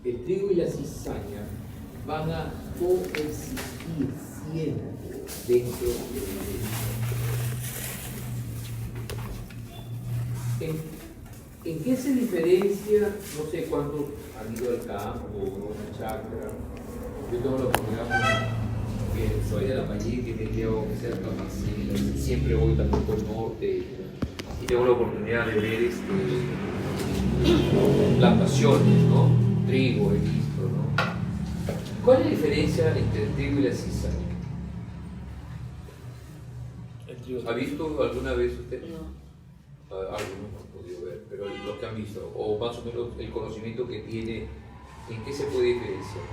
el trigo y la cizaña van a coexistir siempre dentro de la iglesia. ¿En qué se diferencia? No sé cuántos han ido al campo o a una chacra. Yo tengo la oportunidad, que soy de la Valle, que me llevo cerca de Marcela, siempre voy también por el norte y tengo la oportunidad de ver plantaciones, ¿no? Trigo, he visto, ¿no? ¿Cuál es la diferencia entre el trigo y la cizaña? ¿Ha visto alguna vez usted? No. Algunos no han podido ver, pero los que han visto, o más o menos el conocimiento que tiene, ¿en qué se puede diferenciar?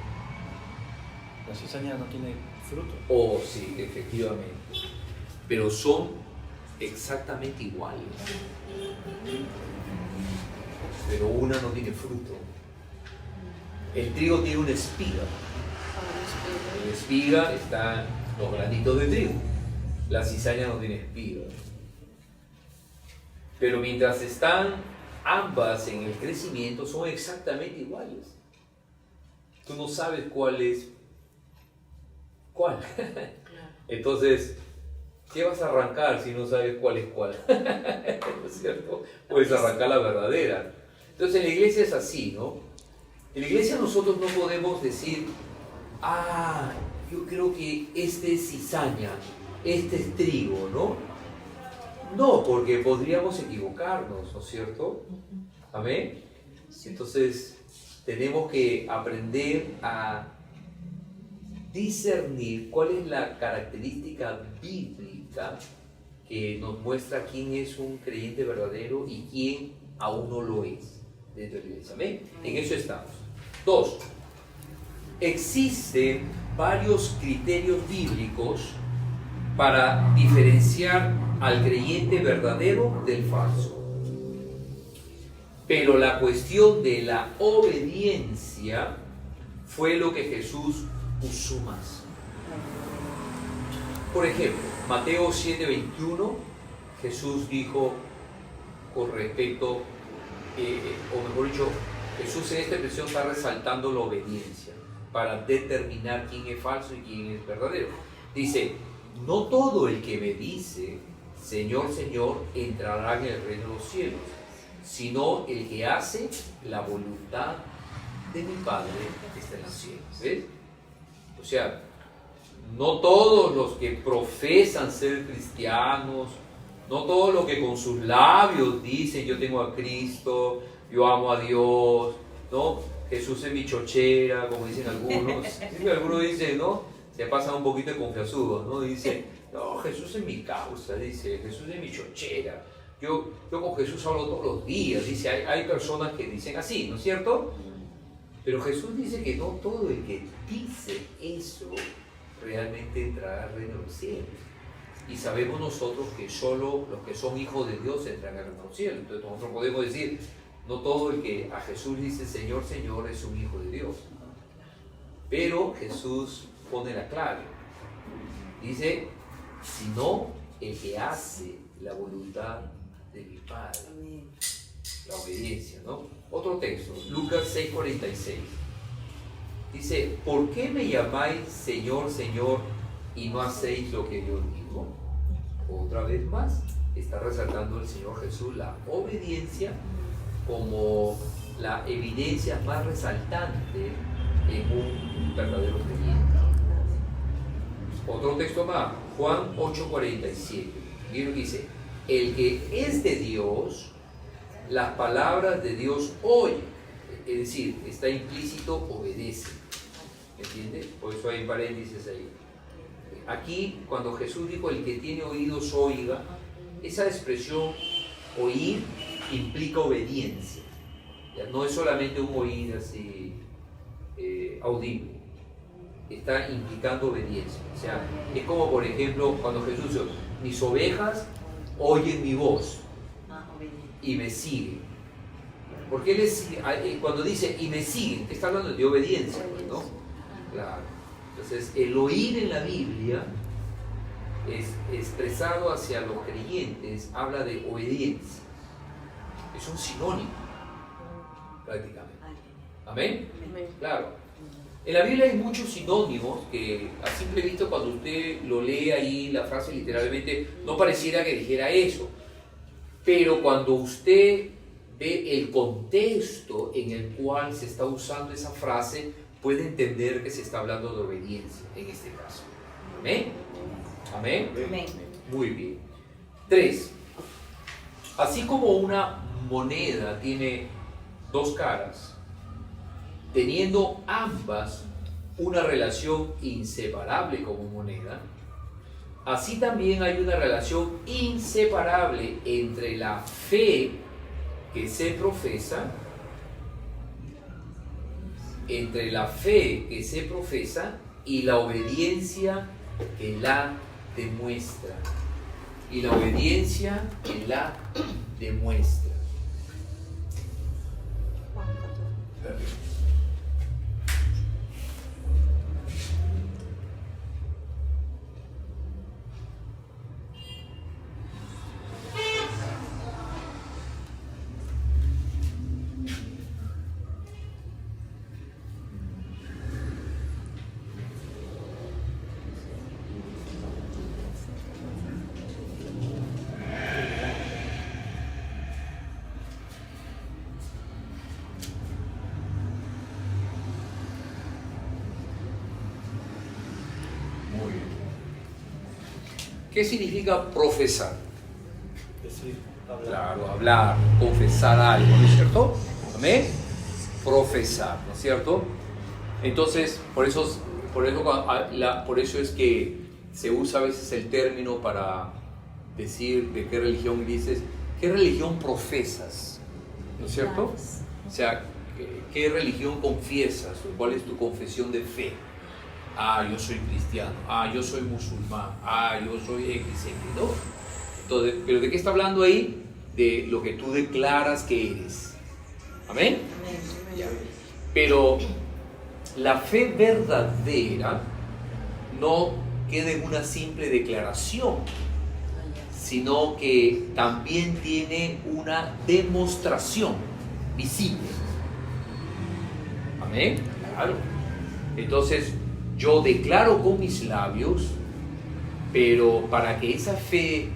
La cizaña no tiene fruto. Oh, sí, efectivamente. Pero son exactamente iguales. Pero una no tiene fruto. El trigo tiene una espiga. En la espiga están los granitos de trigo. La cizaña no tiene espiga. Pero mientras están ambas en el crecimiento, son exactamente iguales. Tú no sabes cuál es cuál. Entonces, ¿qué vas a arrancar si no sabes cuál es cuál? ¿No es cierto? Puedes arrancar la verdadera. Entonces, en la iglesia es así, ¿no? En la iglesia nosotros no podemos decir, yo creo que este es cizaña, este es trigo, ¿no? No, porque podríamos equivocarnos, ¿no es cierto? Amén. Entonces, tenemos que aprender a discernir cuál es la característica bíblica que nos muestra quién es un creyente verdadero y quién aún no lo es dentro de la iglesia. Amén. En eso estamos. 2. Existen varios criterios bíblicos para diferenciar al creyente verdadero del falso. Pero la cuestión de la obediencia fue lo que Jesús usó más. Por ejemplo, Mateo 7:21, Jesús dijo con respecto, o mejor dicho, Jesús en esta expresión está resaltando la obediencia para determinar quién es falso y quién es verdadero. Dice, no todo el que me dice, Señor, Señor, entrará en el reino de los cielos, sino el que hace la voluntad de mi Padre que está en los cielos. ¿Ves? O sea, no todos los que profesan ser cristianos, no todos los que con sus labios dicen yo tengo a Cristo, yo amo a Dios, ¿no? Jesús es mi chochera, como dicen algunos. Siempre algunos dicen, ¿no? Se pasan un poquito de confianzudos, ¿no? Dice, no, Jesús es mi causa, dice, Jesús es mi chochera. Yo con Jesús hablo todos los días, dice, hay personas que dicen así, ¿no es cierto? Pero Jesús dice que no todo el que dice eso realmente entrará al reino de los cielos. Y sabemos nosotros que solo los que son hijos de Dios entran al reino de los cielos. Entonces nosotros podemos decir, no todo el que a Jesús dice Señor, Señor es un hijo de Dios. Pero Jesús pone la clave. Dice, sino el que hace la voluntad de mi Padre. La obediencia, ¿no? Otro texto, Lucas 6:46. Dice, ¿por qué me llamáis Señor, Señor y no hacéis lo que yo digo? Otra vez más, está resaltando el Señor Jesús la obediencia como la evidencia más resaltante en un verdadero creyente. Otro texto más, Juan 8:47. Miren lo que dice, el que es de Dios, las palabras de Dios oye, es decir, está implícito, obedece. ¿Entiendes? Por eso hay paréntesis ahí. Aquí, cuando Jesús dijo, el que tiene oídos oiga, esa expresión oír implica obediencia. ¿Ya? No es solamente un oír así audible, está implicando obediencia. O sea, es como por ejemplo cuando Jesús dijo, mis ovejas oyen mi voz y me siguen. Porque cuando dice y me siguen, está hablando de obediencia, pues, ¿no? Claro. Entonces, el oír en la Biblia es expresado hacia los creyentes, habla de obediencia. Es un sinónimo, prácticamente. Amén. Claro. En la Biblia hay muchos sinónimos que a simple vista cuando usted lo lee ahí, la frase literalmente, no pareciera que dijera eso. Pero cuando usted ve el contexto en el cual se está usando esa frase, puede entender que se está hablando de obediencia en este caso. ¿Amén? ¿Amén? Amén. Muy bien. 3. Así como una moneda tiene dos caras, teniendo ambas una relación inseparable como moneda, así también hay una relación inseparable entre la fe que se profesa, y la obediencia que la demuestra. Juan 14. Muy bien. ¿Qué significa profesar? Decir, hablar. Claro, hablar, confesar algo, ¿no es cierto? ¿Amén? Profesar, ¿no es cierto? Entonces, por eso es que se usa a veces el término para decir de qué religión dices, ¿qué religión profesas? ¿No es cierto? O sea, ¿qué religión confiesas? ¿Cuál es tu confesión de fe? Ah, yo soy cristiano. Ah, yo soy musulmán. Ah, yo soy X, ¿no? Entonces, ¿pero de qué está hablando ahí? De lo que tú declaras que eres. ¿Amén? Ya. Pero la fe verdadera no queda en una simple declaración, sino que también tiene una demostración visible. ¿Amén? Claro. Entonces, yo declaro con mis labios, pero para que esa fe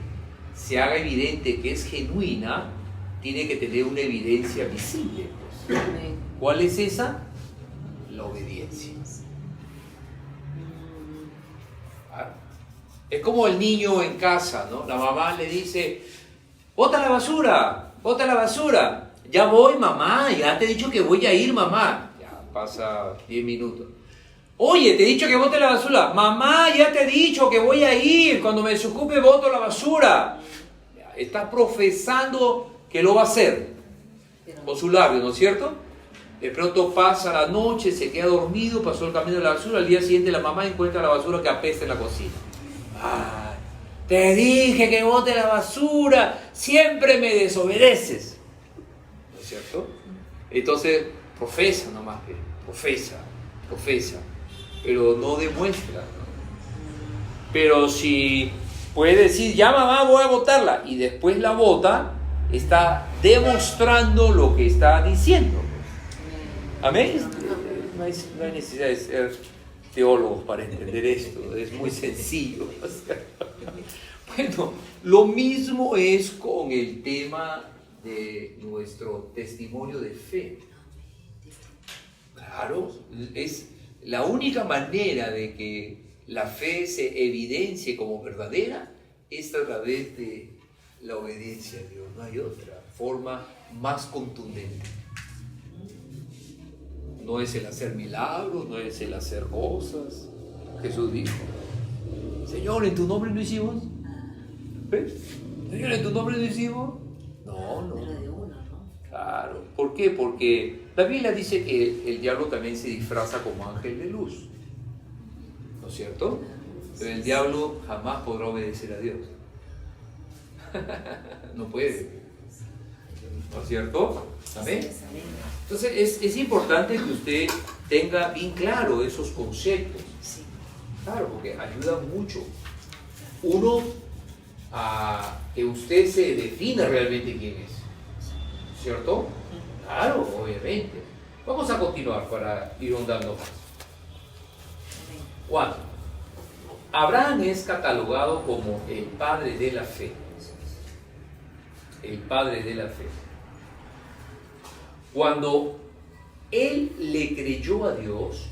se haga evidente que es genuina, tiene que tener una evidencia visible. Pues. ¿Cuál es esa? La obediencia. Claro. Es como el niño en casa, ¿no? La mamá le dice, bota la basura, bota la basura. Ya voy, mamá, ya te he dicho que voy a ir, mamá. Ya pasa 10 minutos. Oye, te he dicho que bote la basura. Mamá, ya te he dicho que voy a ir. Cuando me desocupe, boto la basura. Ya, está profesando que lo va a hacer con sus labios, ¿no es cierto? De pronto pasa la noche, se queda dormido, pasó el camino de la basura. Al día siguiente la mamá encuentra la basura que apesta en la cocina. Ay, te dije que bote la basura. Siempre me desobedeces. ¿No es cierto? Entonces, profesa nomás, profesa. Pero no demuestra, ¿no? Pero si puede decir, ya mamá, voy a botarla, y después la bota, está demostrando lo que está diciendo. ¿Amén? No hay necesidad de ser teólogos para entender esto, es muy sencillo. Bueno, lo mismo es con el tema de nuestro testimonio de fe. Claro, es la única manera de que la fe se evidencie como verdadera es a través de la obediencia a Dios. No hay otra forma más contundente. No es el hacer milagros, no es el hacer cosas. Jesús dijo, Señor, ¿en tu nombre lo hicimos? ¿Ves? Señor, ¿en tu nombre lo hicimos? No. Claro. ¿Por qué? Porque la Biblia dice que el diablo también se disfraza como ángel de luz. ¿No es cierto? Pero el diablo jamás podrá obedecer a Dios. No puede. ¿No es cierto? ¿Amén? Entonces es importante que usted tenga bien claro esos conceptos. Claro, porque ayuda mucho. Uno, a que usted se defina realmente quién es. ¿Cierto? Claro, obviamente. Vamos a continuar para ir ahondando más. 4. Abraham es catalogado como el padre de la fe. El padre de la fe. Cuando él le creyó a Dios,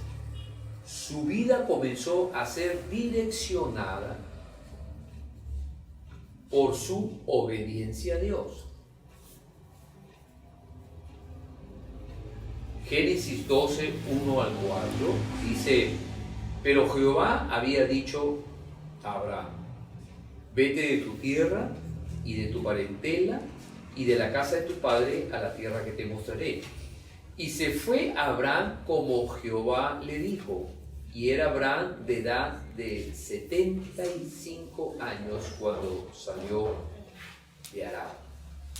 su vida comenzó a ser direccionada por su obediencia a Dios. Génesis 12, 1 al 4 dice: pero Jehová había dicho a Abraham: vete de tu tierra y de tu parentela y de la casa de tu padre a la tierra que te mostraré. Y se fue Abraham como Jehová le dijo, y era Abraham de edad de 75 años cuando salió de Arán.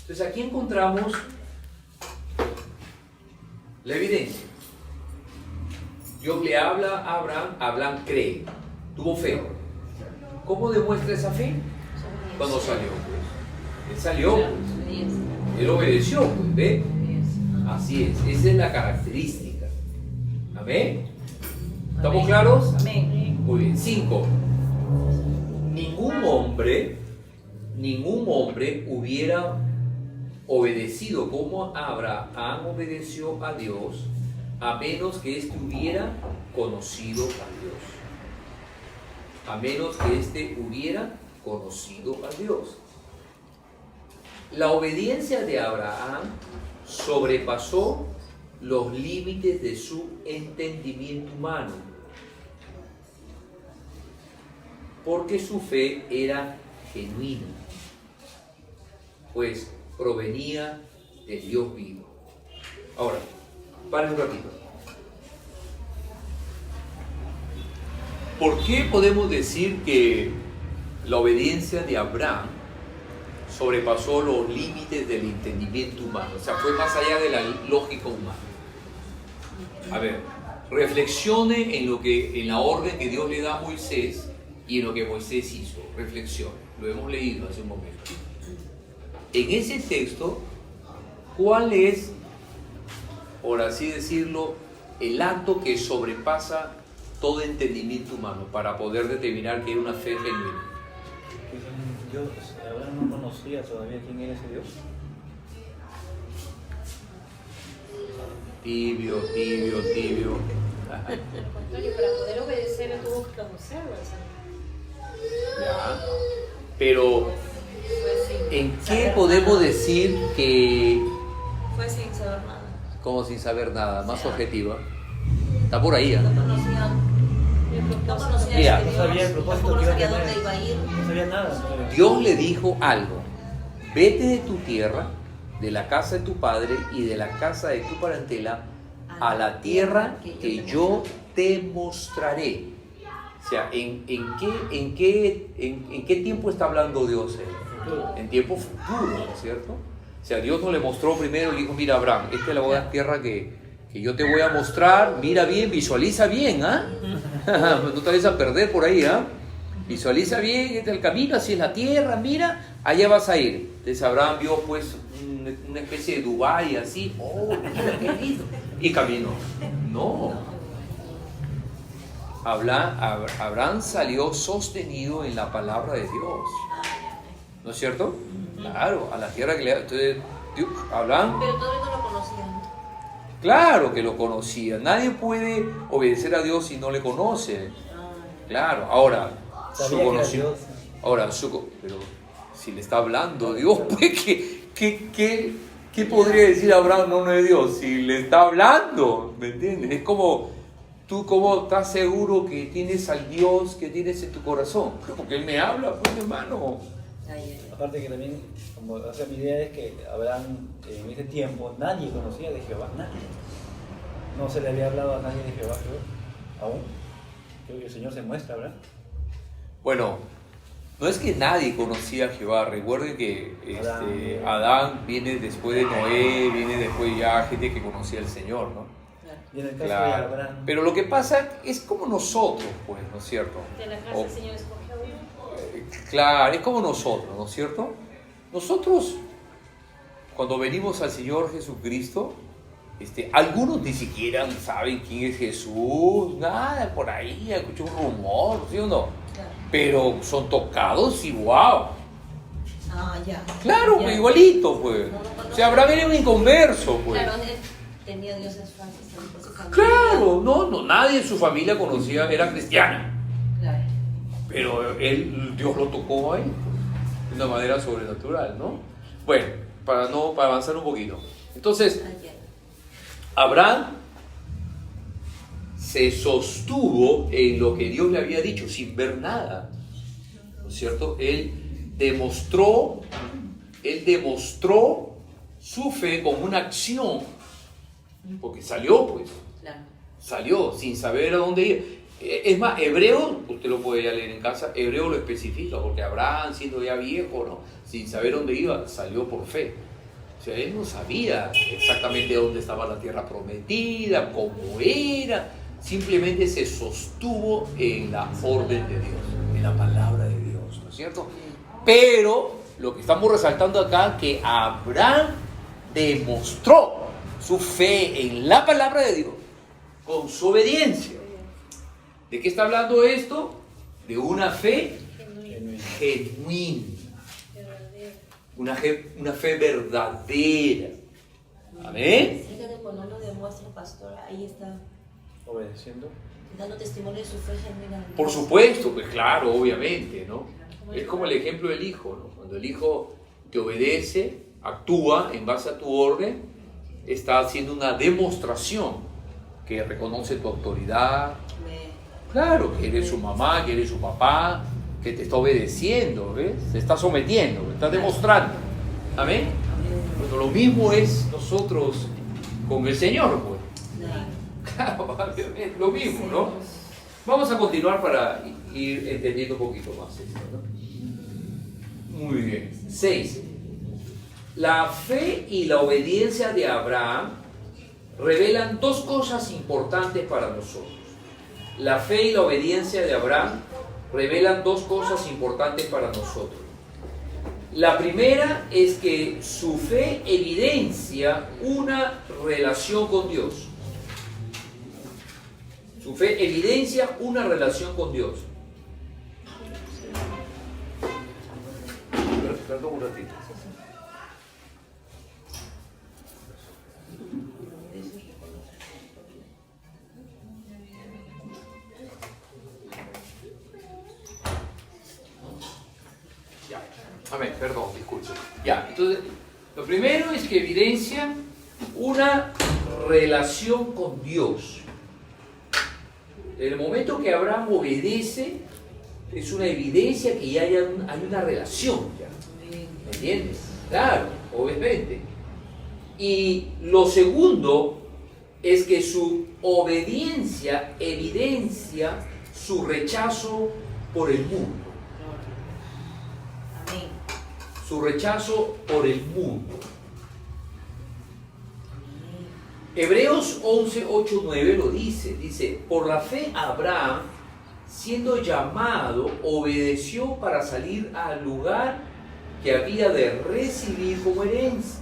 Entonces aquí encontramos la evidencia. Dios le habla a Abraham, Abraham cree, tuvo fe. ¿Cómo demuestra esa fe? Cuando salió, pues. Él salió, pues. Él obedeció, pues, ¿ve? Así es, esa es la característica. ¿Amén? ¿Estamos claros? Amén. Muy bien. 5. Ningún hombre hubiera obedecido como Abraham obedeció a Dios, a menos que éste hubiera conocido a Dios. A menos que éste hubiera conocido a Dios. La obediencia de Abraham sobrepasó los límites de su entendimiento humano, porque su fe era genuina, pues provenía del Dios vivo. Ahora, paren un ratito. ¿Por qué podemos decir que la obediencia de Abraham sobrepasó los límites del entendimiento humano? O sea, fue más allá de la lógica humana. A ver, reflexione en la orden que Dios le da a Moisés y en lo que Moisés hizo. Reflexione. Lo hemos leído hace un momento. En ese texto, ¿cuál es, por así decirlo, el acto que sobrepasa todo entendimiento humano para poder determinar que era una fe genuina? Dios, Abraham no conocía todavía quién era ese Dios. Tibio. Al contrario, para poder obedecer él tuvo que conocerlo al Señor. Ya. Pero, Fue sin ¿en qué saber podemos nada. decir que, Fue sin saber nada. como sin saber nada, más objetiva? Está por ahí, ¿eh? No conocía Mira, No sabía el propósito tampoco que iba a sabía tener. dónde iba a ir. No sabía nada. Dios le dijo algo: vete de tu tierra, de la casa de tu padre y de la casa de tu parentela a la tierra que yo te mostraré. O sea, ¿en qué tiempo está hablando Dios? En tiempo futuro, ¿no es cierto? O sea, Dios no le mostró primero, le dijo: mira, Abraham, esta es la tierra que yo te voy a mostrar, mira bien, visualiza bien, ¿ah? No te vayas a perder por ahí, ¿ah? Visualiza bien, este es el camino, así es la tierra, mira, allá vas a ir. Entonces Abraham vio pues una especie de Dubái así, oh, mira qué lindo, y caminó. No. Abraham salió sostenido en la palabra de Dios, ¿no es cierto? Claro, a la tierra que le da. Entonces, Abraham, Pero todavía no lo conocían. claro que lo conocía. Nadie puede obedecer a Dios si no le conoce. Claro, ahora, su Sabía que era conocimiento. Dios. Ahora, pero si le está hablando Dios, pues, ¿qué podría decir Abraham? No es Dios, si le está hablando, ¿me entiendes? Es como, tú cómo estás seguro que tienes al Dios que tienes en tu corazón, porque Él me habla, pues, hermano. Aparte que también, como hace mi idea es que Abraham en ese tiempo nadie conocía de Jehová, nadie. No se le había hablado a nadie de Jehová, creo, aún. Creo que el Señor se muestra, ¿verdad? Bueno, no es que nadie conocía a Jehová. Recuerden que Adán viene después de Noé, viene después ya gente que conocía al Señor, ¿no? Y en el caso de Claro. Abraham, Pero lo que pasa es como nosotros, pues, ¿no es cierto? De la casa del Señor escogió a uno. Claro, es como nosotros, ¿no es cierto? Nosotros, cuando venimos al Señor Jesucristo, Algunos ni siquiera saben quién es Jesús, nada, por ahí, escuché un rumor, ¿sí o no? Claro. Pero son tocados y wow. Ah, ya. Claro, Ya. igualito, pues. O sea, Abraham era un inconverso, pues. Claro, él tenía dioses falsos también por su familia. Claro, no, nadie en su familia conocía, era cristiana. Claro. Pero Dios lo tocó ahí, pues, de una manera sobrenatural, ¿no? Bueno, para avanzar un poquito. Entonces, Ah, ya. Abraham se sostuvo en lo que Dios le había dicho, sin ver nada, ¿no es cierto? Él demostró su fe como una acción, porque salió, pues, Claro. salió sin saber a dónde ir. Es más, Hebreo, usted lo puede ya leer en casa, Hebreo lo especifica, porque Abraham, siendo ya viejo, ¿no?, sin saber dónde iba, salió por fe. O sea, él no sabía exactamente dónde estaba la tierra prometida, cómo era, simplemente se sostuvo en la orden de Dios, en la palabra de Dios, ¿no es cierto? Pero lo que estamos resaltando acá, que Abraham demostró su fe en la palabra de Dios con su obediencia. ¿De qué está hablando esto? De una fe genuina. Una fe verdadera. Amén. Fíjate, cuando uno demuestra, pastor, ahí está Obedeciendo. dando testimonio de su fe genuina. Por supuesto, pues claro, obviamente, ¿no? Es como el ejemplo del hijo, ¿no? Cuando el hijo te obedece, actúa en base a tu orden, está haciendo una demostración que reconoce tu autoridad. Claro, que eres su mamá, que eres su papá, que te está obedeciendo, ¿ves? Se está sometiendo, está demostrando. Amén. Bueno, lo mismo es nosotros con el Señor, pues. Claro, obviamente, lo mismo, ¿no? Vamos a continuar para ir entendiendo un poquito más esto, ¿no? Muy bien. 6. La fe y la obediencia de Abraham revelan dos cosas importantes para nosotros. La fe y la obediencia de Abraham revelan dos cosas importantes para nosotros. La primera es que su fe evidencia una relación con Dios. Su fe evidencia una relación con Dios. Perdón un ratito. Amén, perdón, disculpe. Ya, entonces, lo primero es que evidencia una relación con Dios. En el momento que Abraham obedece, es una evidencia que ya hay una relación, ya. ¿Me entiendes? Claro, obviamente. Y lo segundo es que su obediencia evidencia su rechazo por el mundo. Su rechazo por el mundo. Hebreos 11, 8, 9 lo dice, por la fe Abraham, siendo llamado, obedeció para salir al lugar que había de recibir como herencia.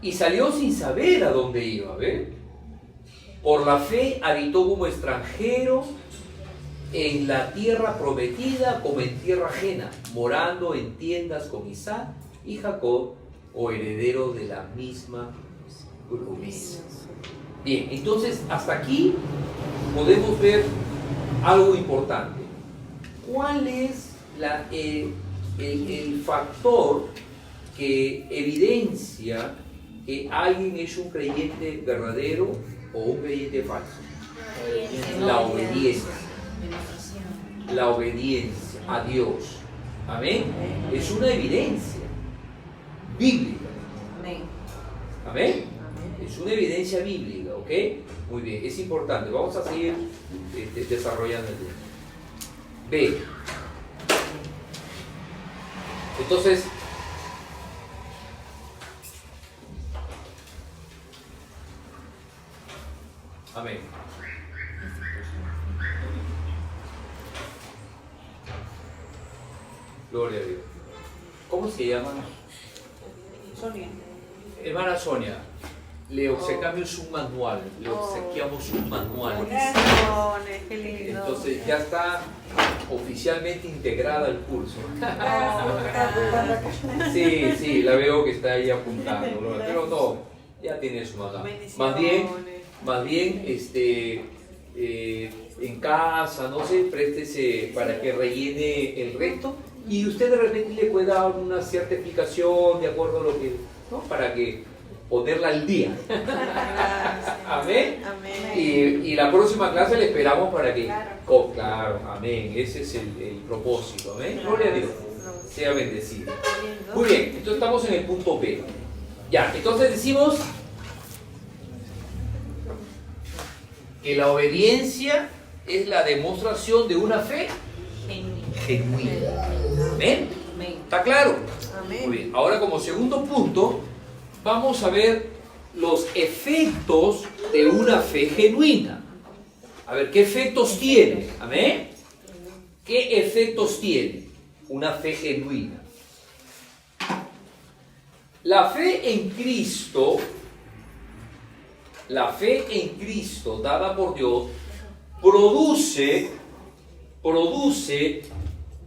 Y salió sin saber a dónde iba, ¿ve? Por la fe habitó como extranjero en la tierra prometida como en tierra ajena, morando en tiendas con Isaac y Jacob, o heredero de la misma promesa. Bien, entonces hasta aquí podemos ver algo importante. ¿Cuál es el factor que evidencia que alguien es un creyente verdadero o un creyente falso? La obediencia. La obediencia a Dios. Amén. Es una evidencia bíblica. Amén. Es una evidencia bíblica, ¿ok? Muy bien, es importante. Vamos a seguir desarrollando el tema. B. Entonces, amén. Gloria a Dios. ¿Cómo se llama? Sonia. Hermana Sonia, le obsequiamos un manual. Le obsequiamos un manual. Bendiciones, qué lindo. Entonces ya está oficialmente integrada al curso. Sí, la veo que está ahí apuntando, ¿no? Pero no, ya tiene su manual. Más bien, en casa, no sé, préstese para que rellene el resto y usted de repente le puede dar una cierta explicación de acuerdo a lo que, ¿no? Para que ponerla al día. Amén. Amén. Y la próxima clase le esperamos para que... Claro, amén. Ese es el propósito. Amén. Gloria a Dios. Sea bendecido. Muy bien, entonces estamos en el punto B. Ya, entonces decimos que la obediencia es la demostración de una fe genuina. ¿Amén? ¿Está claro? Amén. Muy bien. Ahora, como segundo punto, vamos a ver los efectos de una fe genuina. A ver, ¿qué efectos tiene? ¿Amén? ¿Qué efectos tiene una fe genuina? La fe en Cristo dada por Dios produce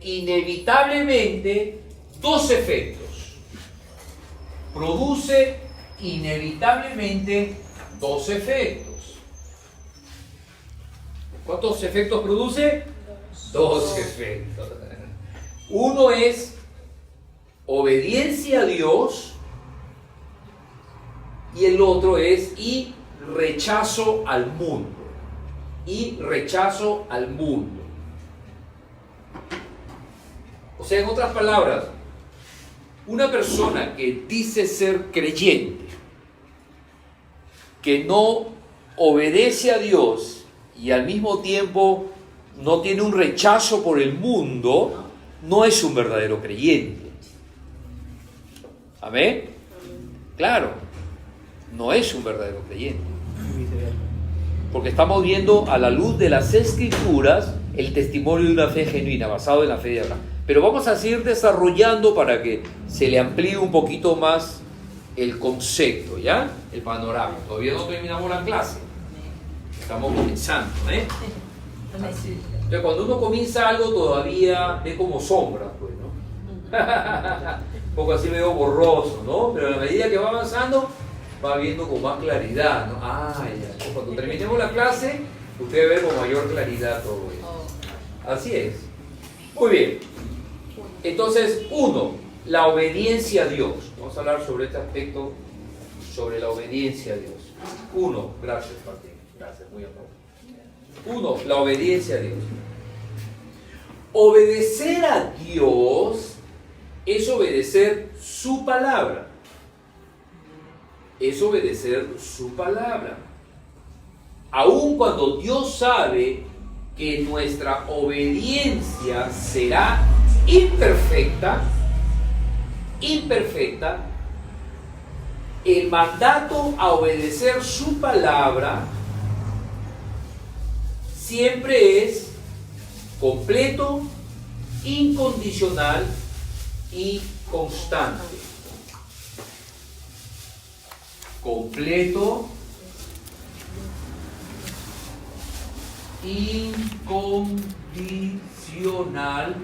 inevitablemente dos efectos. Produce inevitablemente dos efectos. ¿Cuántos efectos produce? Dos efectos. Uno es obediencia a Dios y el otro es rechazo al mundo. Rechazo al mundo. O sea, en otras palabras, una persona que dice ser creyente, que no obedece a Dios y al mismo tiempo no tiene un rechazo por el mundo, no es un verdadero creyente. ¿Amén? Claro, no es un verdadero creyente. Porque estamos viendo a la luz de las Escrituras el testimonio de una fe genuina, basado en la fe de Abraham. Pero vamos a seguir desarrollando para que se le amplíe un poquito más el concepto, ¿ya? El panorama. Todavía no terminamos la clase. Estamos comenzando, ¿eh? Así. Entonces, cuando uno comienza algo todavía ve como sombras, pues, ¿no? Un poco así medio borroso, ¿no? Pero a la medida que va avanzando, va viendo con más claridad, ¿no? Ya. Cuando terminemos la clase, usted ve con mayor claridad todo eso. Así es. Muy bien. Entonces, la obediencia a Dios. Vamos a hablar sobre este aspecto, sobre la obediencia a Dios. Gracias, Martín. Gracias, muy amable. La obediencia a Dios. Obedecer a Dios es obedecer su palabra. Es obedecer su palabra. Aun cuando Dios sabe que nuestra obediencia será imperfecta, el mandato a obedecer su palabra siempre es completo, incondicional y constante. Completo, incondicional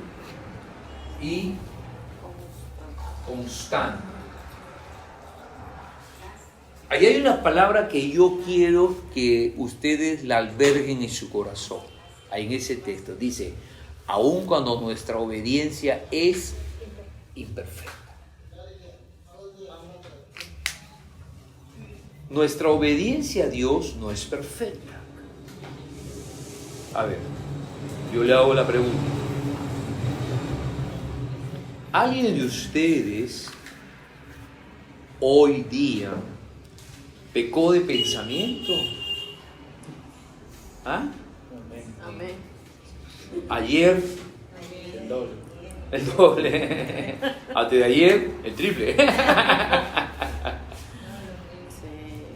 y constante. Ahí hay una palabra que yo quiero que ustedes la alberguen en su corazón. Ahí en ese texto dice, aun cuando nuestra obediencia es imperfecta. Nuestra obediencia a Dios no es perfecta. A ver, yo le hago la pregunta. ¿Alguien de ustedes hoy día pecó de pensamiento? ¿Ah? Amén. Ayer, el doble. Antes de ayer, el triple.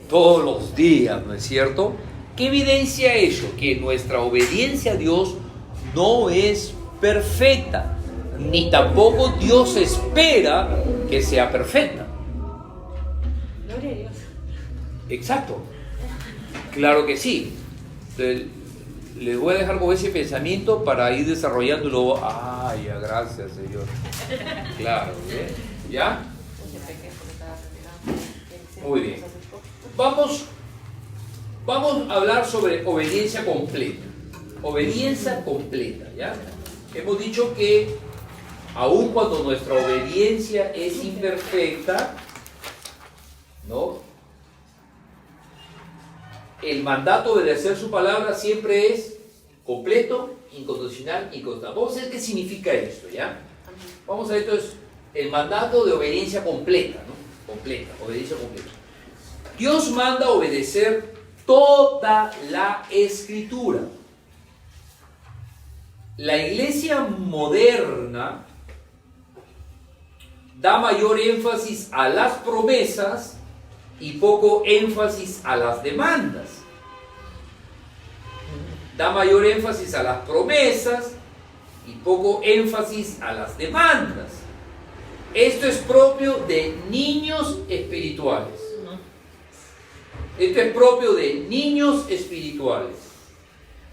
Todos los días, ¿no es cierto? ¿Qué evidencia eso? Que nuestra obediencia a Dios no es perfecta, ni tampoco Dios espera que sea perfecta. Gloria a Dios. Exacto. Claro que sí. Entonces, les voy a dejar con ese pensamiento para ir desarrollándolo. Ay, ya, gracias, Señor. Claro, ¿eh? ¿Ya? Muy bien. Vamos a hablar sobre obediencia completa. Obediencia completa, ¿ya? Hemos dicho que aun cuando nuestra obediencia es imperfecta, ¿no? El mandato de obedecer su palabra siempre es completo, incondicional y constante. Vamos a ver qué significa esto, ¿ya? Vamos a ver entonces el mandato de obediencia completa, ¿no? Completa, obediencia completa. Dios manda obedecer toda la Escritura. La iglesia moderna da mayor énfasis a las promesas y poco énfasis a las demandas. Da mayor énfasis a las promesas y poco énfasis a las demandas. Esto es propio de niños espirituales. Esto es propio de niños espirituales.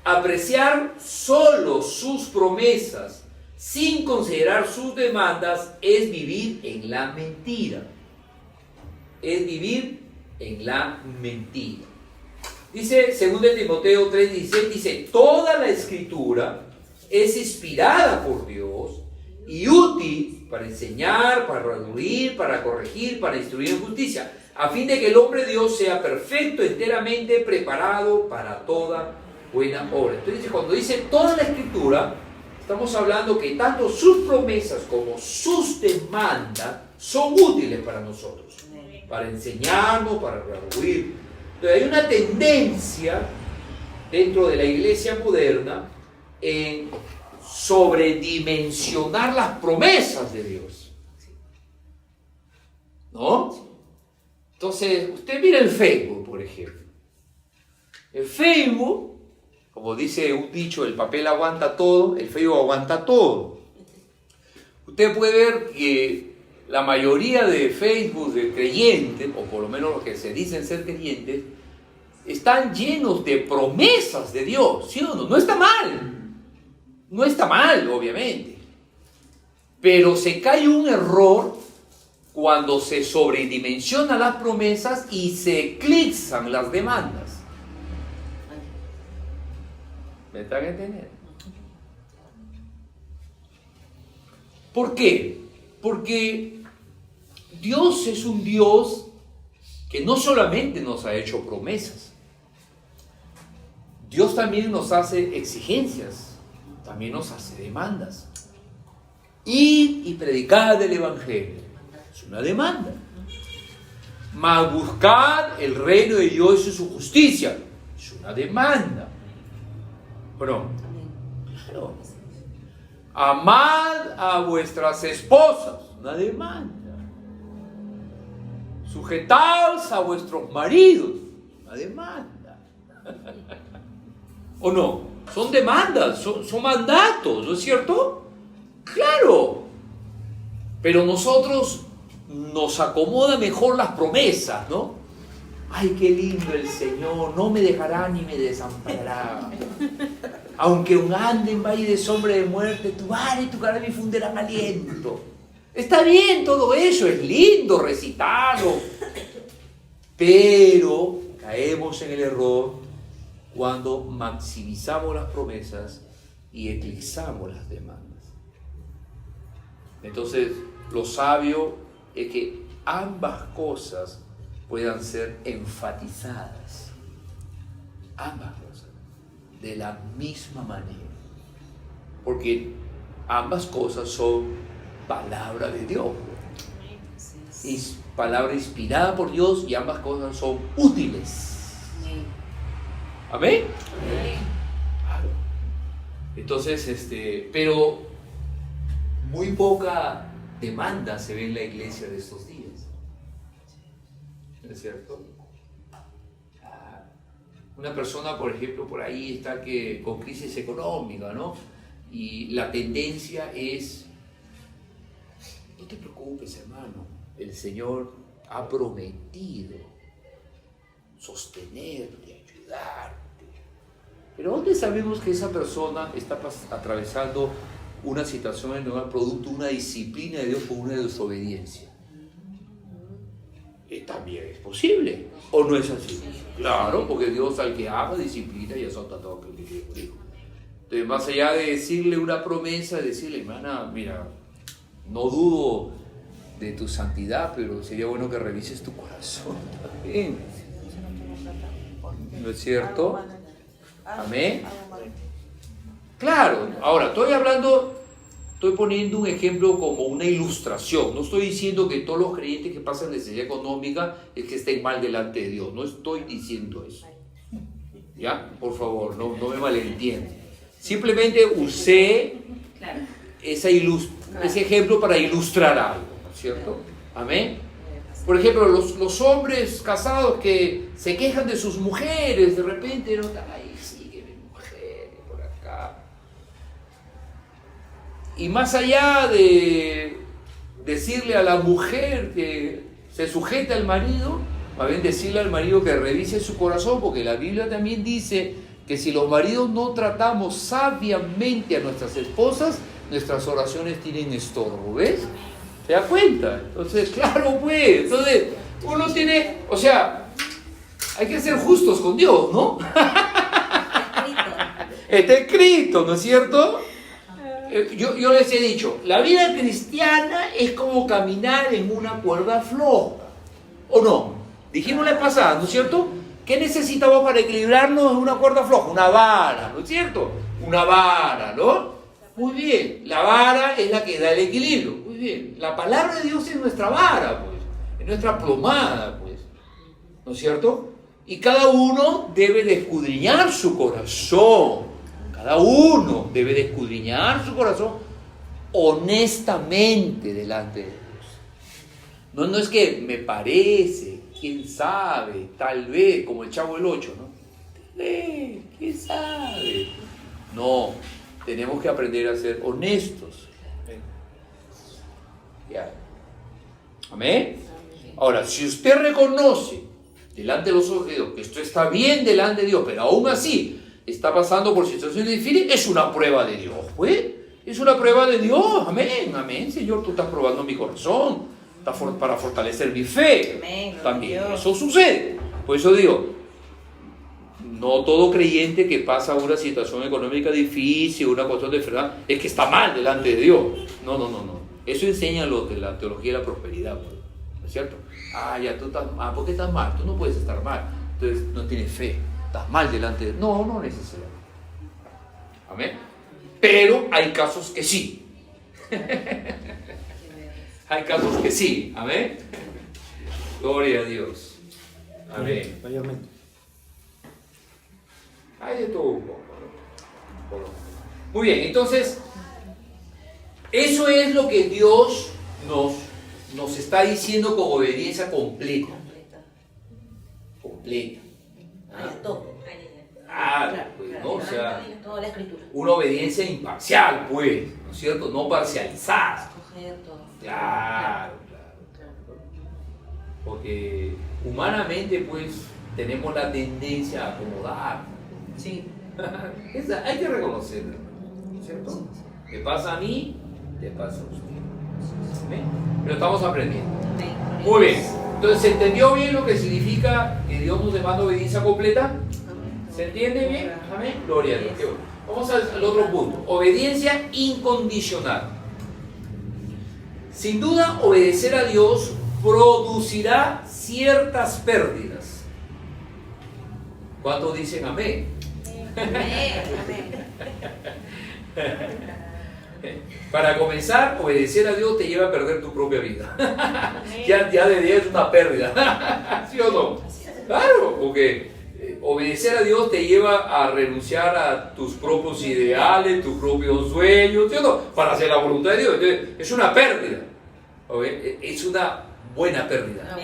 Apreciar solo sus promesas sin considerar sus demandas es vivir en la mentira. Es vivir en la mentira. Dice 2 Timoteo 3:16, dice, toda la Escritura es inspirada por Dios y útil para enseñar, para redarguir, para corregir, para instruir en justicia, a fin de que el hombre de Dios sea perfecto, enteramente preparado para toda buena obra. Entonces, cuando dice toda la Escritura, estamos hablando que tanto sus promesas como sus demandas son útiles para nosotros, para enseñarnos, para redarguir. Entonces, hay una tendencia dentro de la iglesia moderna en sobredimensionar las promesas de Dios, ¿no? Entonces, usted mira el Facebook, por ejemplo. El Facebook, como dice un dicho, el papel aguanta todo, el Facebook aguanta todo. Usted puede ver que la mayoría de Facebook de creyentes, o por lo menos los que se dicen ser creyentes, están llenos de promesas de Dios, ¿sí o no? No está mal. No está mal, obviamente. Pero se cae un error cuando se sobredimensionan las promesas y se eclipsan las demandas. ¿Me están entendiendo? ¿Por qué? Porque Dios es un Dios que no solamente nos ha hecho promesas. Dios también nos hace exigencias, también nos hace demandas. Ir y predicar el Evangelio es una demanda. Mas buscar el reino de Dios y su justicia es una demanda. Bueno, claro. Amad a vuestras esposas, una demanda. Sujetaos a vuestros maridos, una demanda. ¿O no? Son demandas, son mandatos, ¿no es cierto? Claro. Pero nosotros nos acomoda mejor las promesas, ¿no? Ay, qué lindo el Señor, no me dejará ni me desamparará. Aunque un ande en valle de sombra de muerte, tu vara y tu cara me infundirán aliento. Está bien todo eso, es lindo recitarlo. Pero caemos en el error cuando maximizamos las promesas y eclipsamos las demandas. Entonces, lo sabio es que ambas cosas puedan ser enfatizadas. Ambas cosas. De la misma manera. Porque ambas cosas son palabra de Dios. Es palabra inspirada por Dios y ambas cosas son útiles. ¿Amén? Claro. Entonces, pero muy poca demanda se ve en la iglesia de estos días. ¿No es cierto? Una persona, por ejemplo, por ahí está con crisis económica, ¿no? Y la tendencia es, no te preocupes, hermano, el Señor ha prometido sostenerte, ayudarte. Pero ¿dónde sabemos que esa persona está atravesando una situación en la producto de una disciplina de Dios por una desobediencia? También es posible, ¿o no es así? Claro, porque Dios al que ama disciplina y exhorta todo aquel que quiere morir. Entonces, más allá de decirle una promesa, decirle, hermana, mira, no dudo de tu santidad, pero sería bueno que revises tu corazón también. ¿No es cierto? Amén. Claro, ahora estoy poniendo un ejemplo como una ilustración. No estoy diciendo que todos los creyentes que pasan necesidad económica es que estén mal delante de Dios. No estoy diciendo eso. ¿Ya? Por favor, no me malentiendan. Simplemente usé ese ejemplo para ilustrar algo, ¿no es cierto? Amén. Por ejemplo, los hombres casados que se quejan de sus mujeres, de repente, no están ahí, sigue mi mujer, por acá. Y más allá de decirle a la mujer que se sujete al marido, más bien decirle al marido que revise su corazón, porque la Biblia también dice que si los maridos no tratamos sabiamente a nuestras esposas, nuestras oraciones tienen estorbo, ¿ves? ¿Se da cuenta? Entonces, claro, pues, entonces, uno tiene, o sea, hay que ser justos con Dios, ¿no? Está escrito, ¿no es cierto? Yo les he dicho, la vida cristiana es como caminar en una cuerda floja, ¿o no? Dijimos la pasada, ¿no es cierto? ¿Qué necesitamos para equilibrarnos en una cuerda floja? Una vara, ¿no es cierto? Una vara, ¿no? Muy bien, la vara es la que da el equilibrio. Muy bien, la palabra de Dios es nuestra vara, pues, es nuestra plomada, pues, ¿no es cierto? Y cada uno debe de escudriñar su corazón. Cada uno debe de escudriñar su corazón honestamente delante de Dios. No es que me parece, quién sabe, tal vez, como el Chavo del 8, ¿no? ¿Quién sabe? No, tenemos que aprender a ser honestos. Ya. ¿Amén? Ahora, si usted reconoce delante de los ojos de Dios que esto está bien delante de Dios, pero aún así está pasando por situaciones difíciles, es una prueba de Dios, pues. Es una prueba de Dios. Amén, amén, Señor, tú estás probando mi corazón para fortalecer mi fe. Amén, también Dios. Eso sucede. Por eso digo, no todo creyente que pasa una situación económica difícil, una cuestión de enfermedad, es que está mal delante de Dios. No. Eso enseña lo de la teología de la prosperidad, pues. ¿No es cierto? Ya tú estás mal. ¿Por qué estás mal? Tú no puedes estar mal. Entonces no tienes fe. Estás mal delante de... No necesariamente. Amén. Pero hay casos que sí. Hay casos que sí. Amén. Gloria a Dios. Amén. Mayormente. Hay de todo un poco, ¿no? Muy bien, entonces, eso es lo que Dios nos está diciendo con obediencia completa. Completa. Todo. Pues, ¿no? O sea, toda la escritura. Una obediencia imparcial, pues, ¿no es cierto? No parcializada. Claro. Porque humanamente, pues, tenemos la tendencia a acomodar. Sí. Hay que reconocerlo, ¿no es cierto? Me pasa a mí, te pasa a usted. ¿Ven? Pero estamos aprendiendo. Muy bien. Entonces, ¿se entendió bien lo que significa que Dios nos demanda obediencia completa? ¿Se entiende bien? Amén. Gloria a Dios. Qué bueno. Vamos al otro punto. Obediencia incondicional. Sin duda, obedecer a Dios producirá ciertas pérdidas. ¿Cuántos dicen amén? Para comenzar, obedecer a Dios te lleva a perder tu propia vida. ya de día es una pérdida. ¿Sí o no? Claro, porque obedecer a Dios te lleva a renunciar a tus propios ideales, tus propios sueños, ¿sí o no? Para hacer la voluntad de Dios. Entonces, es una pérdida. Es una buena pérdida.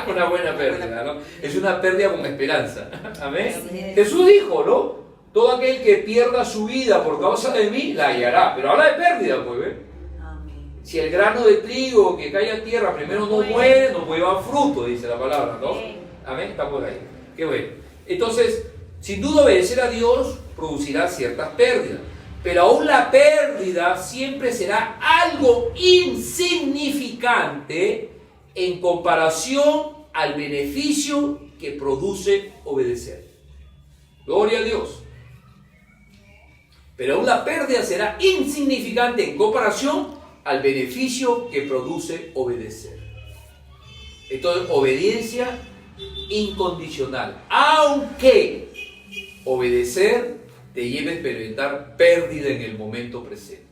Una buena pérdida, ¿no? Es una pérdida con esperanza. Amén. Jesús dijo, ¿no? Todo aquel que pierda su vida por causa de mí, la hallará. Pero habla de pérdida, pues, ¿ves? Si el grano de trigo que cae a tierra primero no muere, no lleva fruto, dice la palabra, ¿no? Amén, estamos ahí. Qué bueno. Entonces, sin duda obedecer a Dios producirá ciertas pérdidas. Pero aún la pérdida siempre será algo insignificante en comparación al beneficio que produce obedecer. Gloria a Dios. Pero aún la pérdida será insignificante en comparación al beneficio que produce obedecer. Entonces, obediencia incondicional. Aunque obedecer te lleve a experimentar pérdida en el momento presente.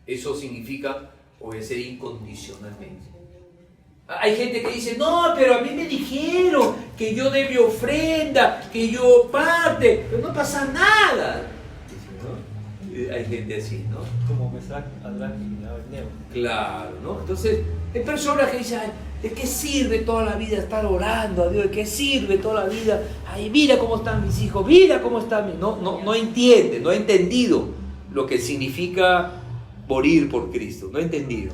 Eso significa obedecer incondicionalmente. Hay gente que dice, no, pero a mí me dijeron que yo debe ofrenda, que yo parte, pero no pasa nada. Hay gente así, ¿no? Como Mesach, Adrak y Abednego. Claro, ¿no? Entonces, hay personas que dicen, ay, ¿de qué sirve toda la vida estar orando a Dios? ¿De qué sirve toda la vida? Ay, mira cómo están mis hijos, mira cómo están mis... No entiende, no ha entendido lo que significa morir por Cristo. No ha entendido,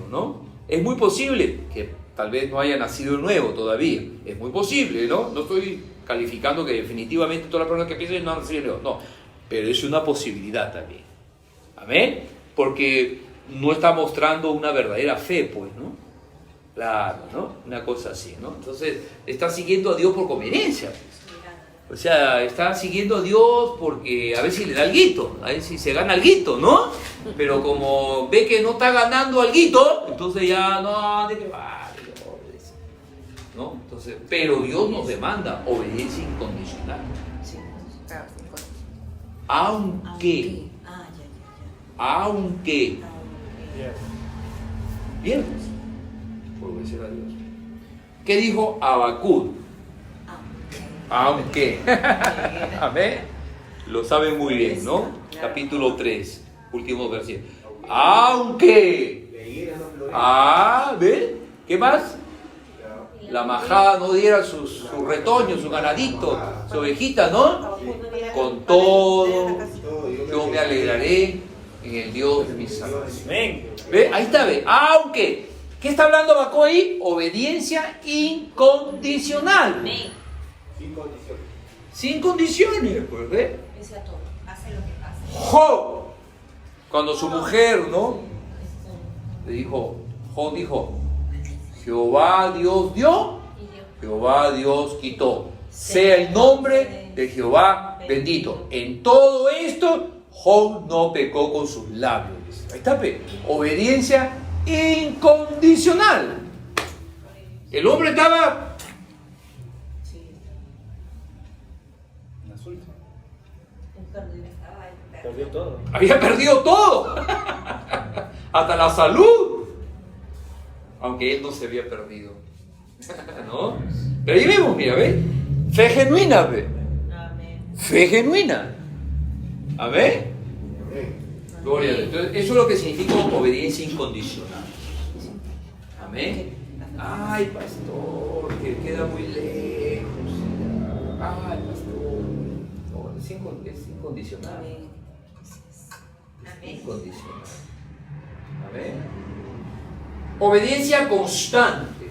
¿no? Es muy posible que tal vez no haya nacido de nuevo todavía. Es muy posible, ¿no? No estoy calificando que definitivamente todas las personas que piensan no han nacido de nuevo. No, pero es una posibilidad también. ¿Amén? Porque no está mostrando una verdadera fe, pues, ¿no? Claro, ¿no? Una cosa así, ¿no? Entonces, está siguiendo a Dios por conveniencia. O sea, está siguiendo a Dios porque a ver si le da alguito, a ver si se gana alguito, ¿no? Pero como ve que no está ganando alguito, entonces ya no, ¿de qué va? ¿No? Entonces, pero Dios nos demanda obediencia incondicional. Sí, claro, sí, Aunque, bien, por obedecer a Dios. ¿Qué dijo Habacuc? Aunque, amén, lo saben muy bien, ¿no? Capítulo 3, últimos versículos. Aunque, ¿ven? ¿Qué más? La majada no diera sus retoños, su ganadito, su ovejita, ¿no? Con todo, yo me alegraré en el Dios de mi salvación. ¿Ve? Ahí está, ve. Aunque, ¿qué está hablando Habacuc ahí? Obediencia incondicional. Sin condiciones, pues, ¿ve? Pese a todo, hace lo que pase. Job, cuando su mujer, ¿no? Le dijo, Job dijo, Jehová Dios dio, Jehová Dios quitó. Sea el nombre de Jehová bendito. En todo esto, Job no pecó con sus labios. Ahí está, obediencia incondicional. El hombre estaba... Perdió todo. Había perdido todo. Hasta la salud. Aunque él no se había perdido. ¿No? Pero ahí vemos, mira, ¿ves? Fe genuina, ¿ves? Fe genuina. ¿Amén? Gloria a Dios. Entonces, eso es lo que significa obediencia incondicional. Amén. Ay, pastor, que queda muy lejos. Ay, pastor. No, es incondicional. Incondicional. Amén. Obediencia constante.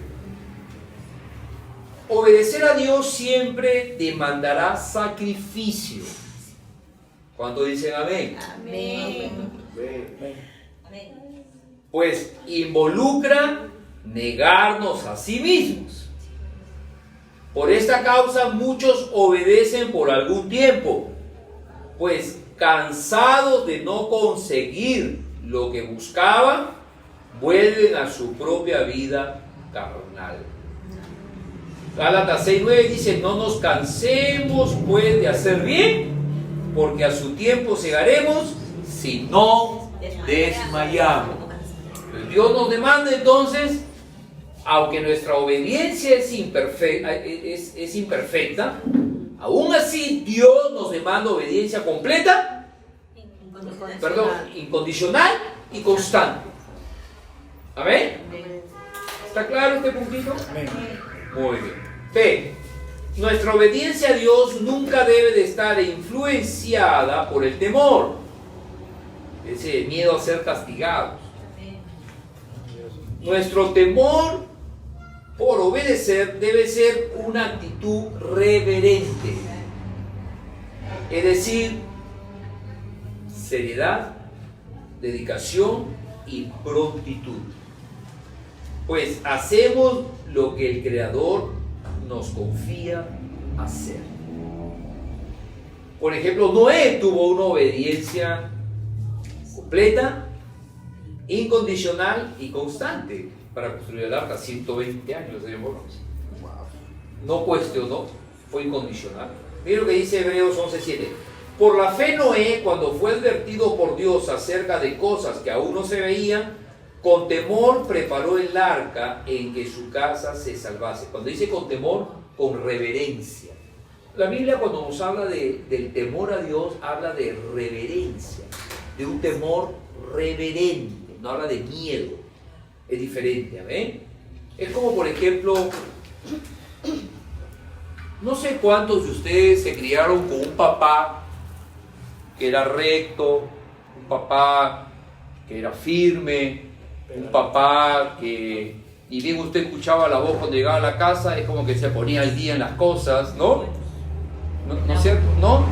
Obedecer a Dios siempre demandará sacrificio. ¿Cuántos dicen amén? Amén. Pues involucra negarnos a sí mismos. Por esta causa muchos obedecen por algún tiempo, pues cansados de no conseguir lo que buscaban, vuelven a su propia vida carnal. Gálatas 6:9 dice, no nos cansemos pues de hacer bien, porque a su tiempo segaremos si no desmayamos. Dios nos demanda entonces, aunque nuestra obediencia es imperfecta, aún así Dios nos demanda obediencia completa, incondicional y constante. ¿Amén? ¿Está claro este puntito? Amén. Muy bien. B. Nuestra obediencia a Dios nunca debe de estar influenciada por el temor, ese miedo a ser castigados. Nuestro temor por obedecer debe ser una actitud reverente. Es decir, seriedad, dedicación y prontitud. Pues hacemos lo que el Creador nos confía hacer. Por ejemplo, Noé tuvo una obediencia completa, incondicional y constante para construir el arca. 120 años de demoró. No cuestionó, fue incondicional. Mira lo que dice Hebreos 11:7. Por la fe Noé, cuando fue advertido por Dios acerca de cosas que aún no se veían, con temor preparó el arca en que su casa se salvase. Cuando dice con temor, con reverencia. La Biblia, cuando nos habla del temor a Dios, habla de reverencia, de un temor reverente, no habla de miedo. Es diferente, ¿amén? Es como, por ejemplo, no sé cuántos de ustedes se criaron con un papá que era recto, un papá que era firme, un papá que, y bien usted escuchaba la voz cuando llegaba a la casa, es como que se ponía al día en las cosas, ¿no? ¿No es cierto? ¿No?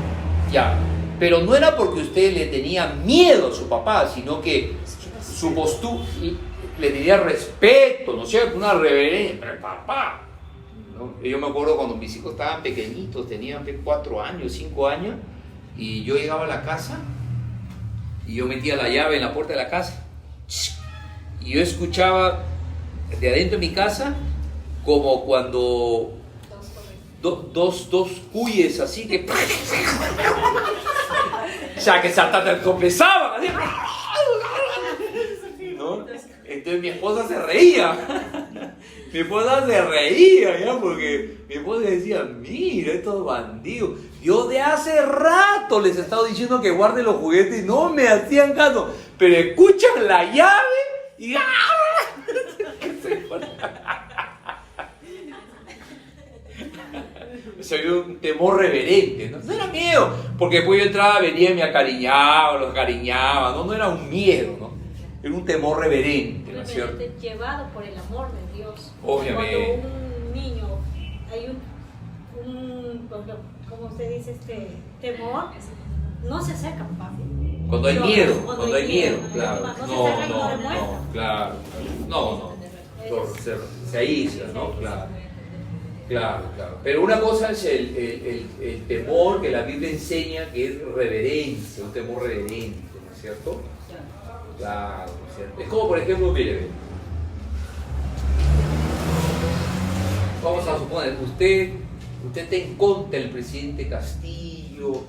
Ya. Pero no era porque usted le tenía miedo a su papá, sino que su postura le tenía respeto, ¿no es cierto? Una reverencia, pero el papá. ¿No? Yo me acuerdo cuando mis hijos estaban pequeñitos, tenían 4 años, 5 años, y yo llegaba a la casa y yo metía la llave en la puerta de la casa y yo escuchaba de adentro de mi casa como cuando dos cuyes así que o sea que tropezaban así, ¿no? Entonces mi esposa se reía. Mi esposa se reía, ¿ya? Porque mi esposa decía, mira, estos bandidos. Yo de hace rato les he estado diciendo que guarden los juguetes y no me hacían caso. Pero escuchan la llave y... Soy un temor reverente, ¿no? No era miedo, porque después yo entraba, venía y me acariñaba, los acariñaba, no era un miedo, ¿no? Era un temor reverente, ¿no es cierto? Llevado por el amor de Dios. Obviamente. Cuando un niño, hay ¿cómo usted dice? Temor, no se acerca fácil. Cuando hay miedo, claro. No, claro. No. Se aísla, ¿no? Claro. Pero una cosa es el temor que la Biblia enseña, que es reverencia, un temor reverente, ¿no es cierto? Claro, ¿no es cierto? Es como, por ejemplo, mire, vamos a suponer, usted está en contra del presidente Castillo,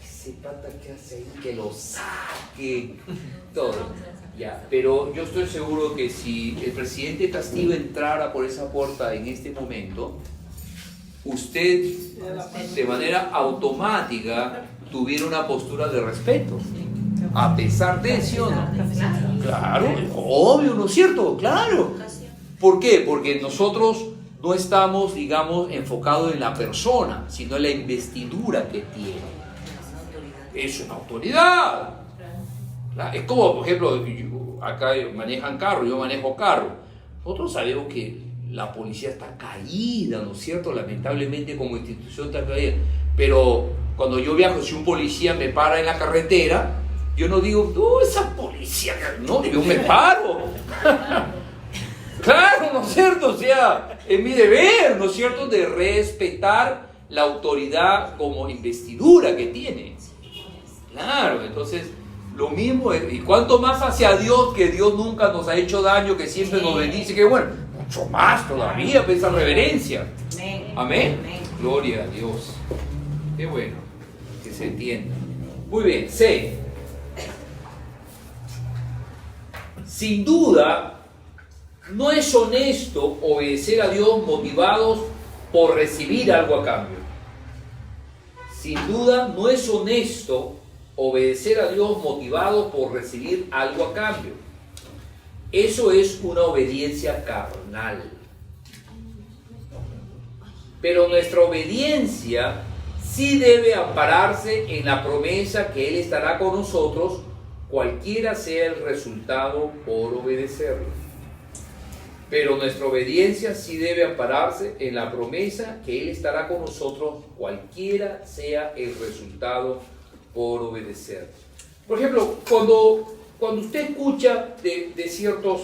ese pata que hace ahí, que lo saque, todo. Ya, pero yo estoy seguro que si el presidente Castillo entrara por esa puerta en este momento, usted de manera automática tuviera una postura de respeto, a pesar de eso, ¿no? Claro, obvio, ¿no es cierto? Claro. ¿Por qué? Porque nosotros no estamos, digamos, enfocados en la persona, sino en la investidura que tiene. Es una autoridad. Es como, por ejemplo, acá manejan carro, yo manejo carro. Nosotros sabemos que la policía está caída, ¿no es cierto? Lamentablemente como institución está caída. Pero cuando yo viajo, si un policía me para en la carretera, yo no digo, no, esa policía, no, yo me paro. Claro, ¿no es cierto? O sea, es mi deber, ¿no es cierto?, de respetar la autoridad como investidura que tiene. Claro, entonces... Lo mismo, y cuanto más hacia Dios, que Dios nunca nos ha hecho daño, que siempre nos bendice, que bueno, mucho más todavía, esa reverencia. Amén. Gloria a Dios. Qué bueno, que se entienda. Muy bien, C. Sin duda, no es honesto obedecer a Dios motivados por recibir algo a cambio. Sin duda, no es honesto obedecer a Dios motivado por recibir algo a cambio. Eso es una obediencia carnal. Pero nuestra obediencia sí debe ampararse en la promesa que Él estará con nosotros, cualquiera sea el resultado por obedecerlo. Pero nuestra obediencia sí debe ampararse en la promesa que Él estará con nosotros cualquiera sea el resultado por obedecer. Por ejemplo, cuando usted escucha de ciertos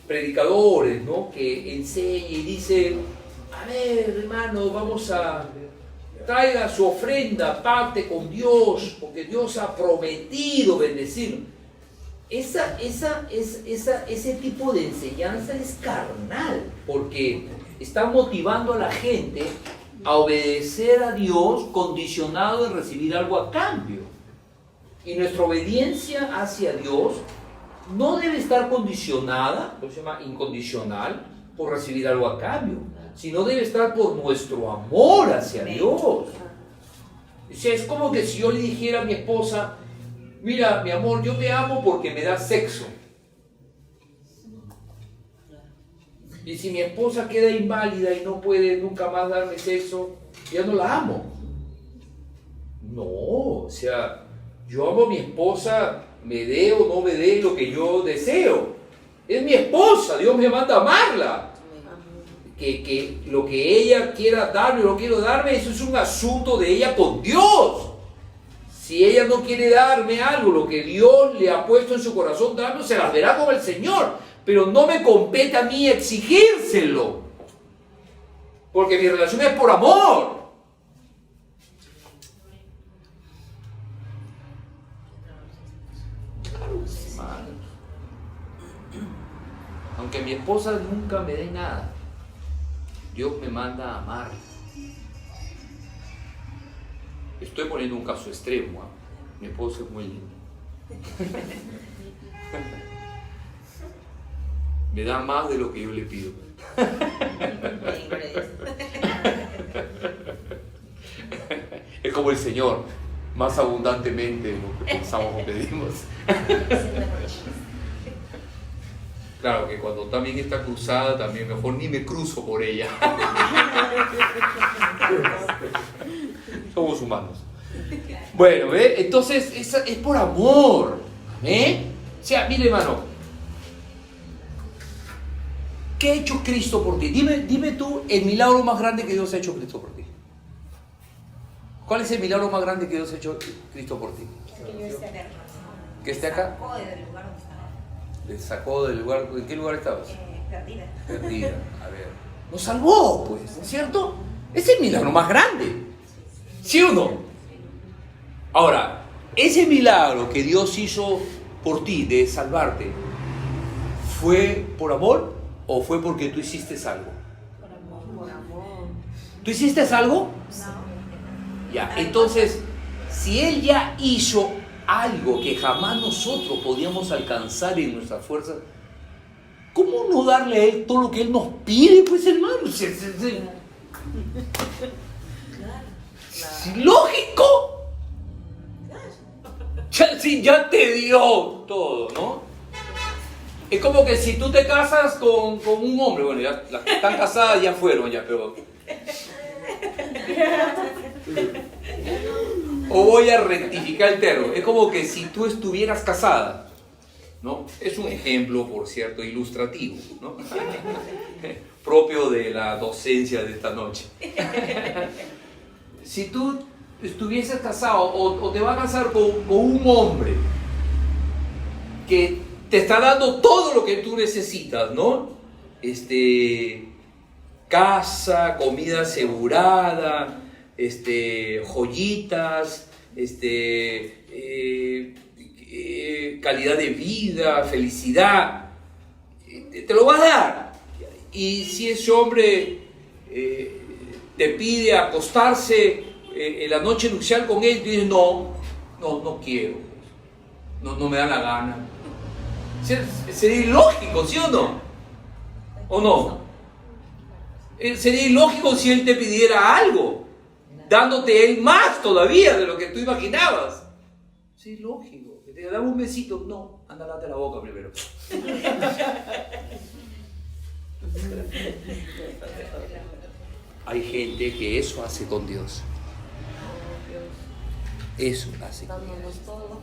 predicadores, ¿no?, que enseñan y dicen, a ver, hermano, traiga su ofrenda, pacte con Dios, porque Dios ha prometido bendecir. Ese tipo de enseñanza es carnal, porque está motivando a la gente a obedecer a Dios condicionado en recibir algo a cambio. Y nuestra obediencia hacia Dios no debe estar condicionada, lo que se llama incondicional, por recibir algo a cambio, sino debe estar por nuestro amor hacia Dios. O sea, es como que si yo le dijera a mi esposa, mira, mi amor, yo te amo porque me das sexo. Y si mi esposa queda inválida y no puede nunca más darme sexo, ya no la amo. No, o sea, yo amo a mi esposa, me dé o no me dé lo que yo deseo. Es mi esposa, Dios me manda a amarla. Que lo que ella quiera darme o no quiero darme, eso es un asunto de ella con Dios. Si ella no quiere darme algo, lo que Dios le ha puesto en su corazón darme, se las verá con el Señor. Pero no me compete a mí exigírselo. Porque mi relación es por amor. Aunque mi esposa nunca me dé nada, Dios me manda a amar. Estoy poniendo un caso extremo, ¿eh? Mi esposa es muy linda. Me da más de lo que yo le pido. Es como el Señor, más abundantemente de lo que pensamos o pedimos. Claro que cuando también está cruzada, también mejor ni me cruzo por ella. Somos humanos. Bueno, entonces es por amor. O sea, mire, hermano, ¿qué ha hecho Cristo por ti? Dime tú el milagro más grande que Dios ha hecho Cristo por ti. ¿Cuál es el milagro más grande que Dios ha hecho Cristo por ti? ¿Que esté acá? Le sacó del lugar. ¿En qué lugar estabas? Perdida. A ver. Nos salvó, pues, ¿no es cierto? Es el milagro más grande. ¿Sí o no? Ahora, ese milagro que Dios hizo por ti de salvarte, ¿fue por amor o fue porque tú hiciste algo? Por amor. ¿Tú hiciste algo? No. Ya, entonces, si Él ya hizo algo que jamás nosotros podíamos alcanzar en nuestras fuerzas, ¿cómo no darle a Él todo lo que Él nos pide, pues, hermano? ¿Lógico? Ya te dio todo, ¿no? Es como que si tú te casas con un hombre, bueno, ya las que están casadas ya fueron, ya, pero... O voy a rectificar el término. Es como que si tú estuvieras casada, ¿no? Es un ejemplo, por cierto, ilustrativo, ¿no? Propio de la docencia de esta noche. Si tú estuvieses casado o te vas a casar con un hombre que te está dando todo lo que tú necesitas, ¿no? Casa, comida asegurada, joyitas, calidad de vida, felicidad, te lo va a dar. Y si ese hombre te pide acostarse en la noche nupcial con él, tú dices, no quiero, no me da la gana. Sería ilógico, ¿sí o no? ¿O no? Sería ilógico si él te pidiera algo, dándote él más todavía de lo que tú imaginabas. Sí, es lógico. Te damos un besito. No, anda, date la boca primero. Hay gente que eso hace con Dios. Eso hace con Dios. Dándonos todo,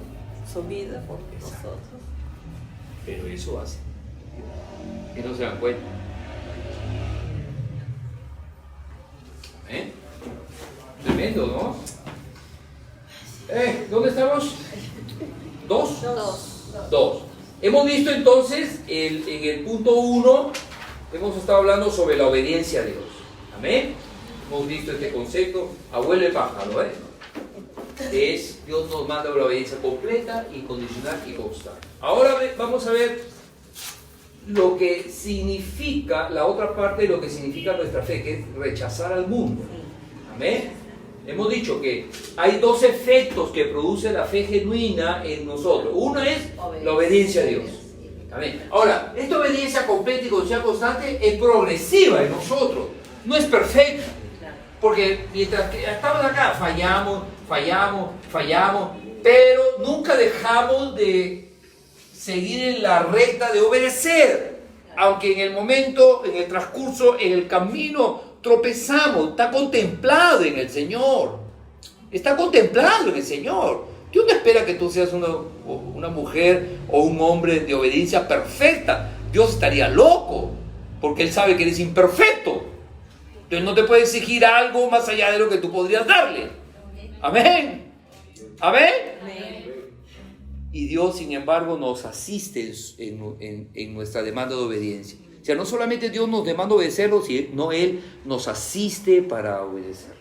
su vida por nosotros. Pero eso hace. y no se dan cuenta. ¿Eh? Tremendo, ¿no? ¿Dónde estamos? ¿Dos? Dos. Hemos visto entonces en el punto 1, hemos estado hablando sobre la obediencia a Dios. Amén. Hemos visto este concepto, abuelo de pájaro, es Dios nos manda la obediencia completa, incondicional y constante. Ahora vamos a ver lo que significa, la otra parte de lo que significa nuestra fe, que es rechazar al mundo. Amén. Hemos dicho que hay dos efectos que produce la fe genuina en nosotros. Uno es la obediencia a Dios. Amén. Ahora, esta obediencia completa y constante es progresiva en nosotros, no es perfecta. Porque mientras que estamos acá, fallamos, pero nunca dejamos de seguir en la recta de obedecer. Aunque en el momento, en el transcurso, en el camino, tropezamos, está contemplado en el Señor. Está contemplado en el Señor. Dios no espera que tú seas una mujer o un hombre de obediencia perfecta. Dios estaría loco, porque Él sabe que eres imperfecto. Entonces no te puede exigir algo más allá de lo que tú podrías darle. Amén. Amén. Y Dios, sin embargo, nos asiste en nuestra demanda de obediencia. O sea, no solamente Dios nos demanda obedecerlo, sino Él nos asiste para obedecer.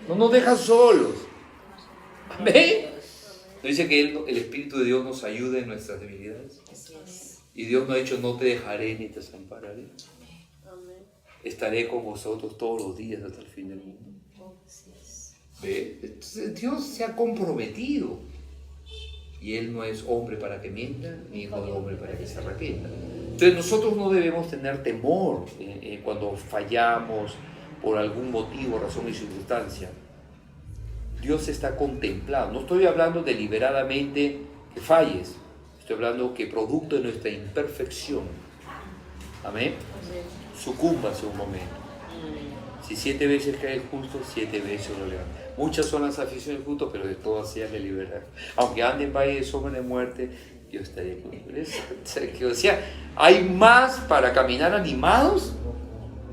No nos deja solos. Amén. ¿No dice que el Espíritu de Dios nos ayuda en nuestras debilidades? Y Dios no ha dicho, no te dejaré ni te desampararé. Estaré con vosotros todos los días hasta el fin del mundo. ¿Ve? Entonces, Dios se ha comprometido. Y Él no es hombre para que mienta, ni hijo de hombre para que se arrepienta. Entonces nosotros no debemos tener temor cuando fallamos por algún motivo, razón y circunstancia. Dios está contemplado. No estoy hablando deliberadamente que falles. Estoy hablando que producto de nuestra imperfección. Amén. Sucumbas un momento. Si 7 veces cae el justo, 7 veces lo levanta. Muchas son las aflicciones del justo, pero de todas ellas le liberará. Aunque ande en valle de sombra de muerte, yo estaré con él. O sea, hay más para caminar animados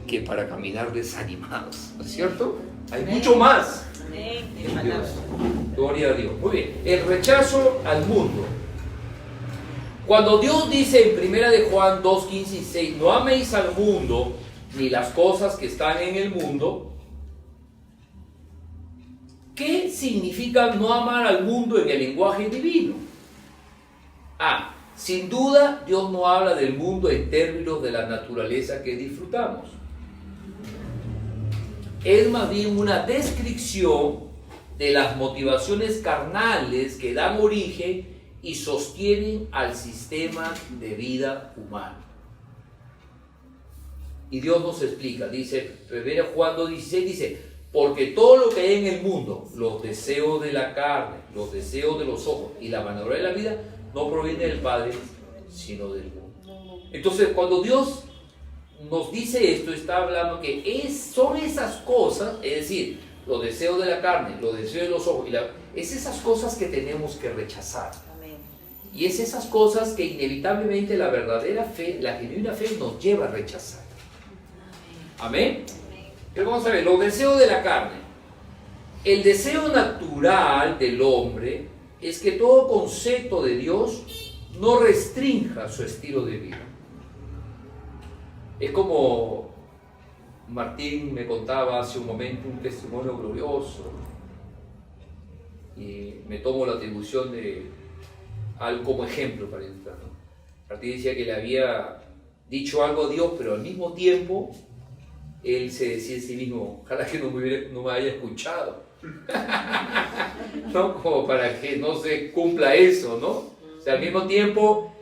que para caminar desanimados. ¿No es cierto? Hay mucho más. Dios. Gloria a Dios. Muy bien. El rechazo al mundo. Cuando Dios dice en 1 de Juan 2, 15 y 6, no améis al mundo ni las cosas que están en el mundo, ¿qué significa no amar al mundo en el lenguaje divino? Sin duda, Dios no habla del mundo en términos de la naturaleza que disfrutamos. Es más bien una descripción de las motivaciones carnales que dan origen y sostienen al sistema de vida humano. Y Dios nos explica, dice, 1 Juan 2:16 dice, porque todo lo que hay en el mundo, los deseos de la carne, los deseos de los ojos y la vanagloria de la vida, no proviene del Padre, sino del mundo. Entonces, cuando Dios nos dice esto, está hablando que son esas cosas, es decir, los deseos de la carne, los deseos de los ojos, es esas cosas que tenemos que rechazar. Amén. Y es esas cosas que inevitablemente la verdadera fe, la genuina fe, nos lleva a rechazar. Amén. Pero vamos a ver, los deseos de la carne. El deseo natural del hombre es que todo concepto de Dios no restrinja su estilo de vida. Es como Martín me contaba hace un momento un testimonio glorioso y me tomo la atribución de algo como ejemplo para ilustrar, ¿no? Martín decía que le había dicho algo a Dios, pero al mismo tiempo él se decía en sí mismo, ojalá que no me haya escuchado. ¿No? Como para que no se cumpla eso, ¿no? O sea, al mismo tiempo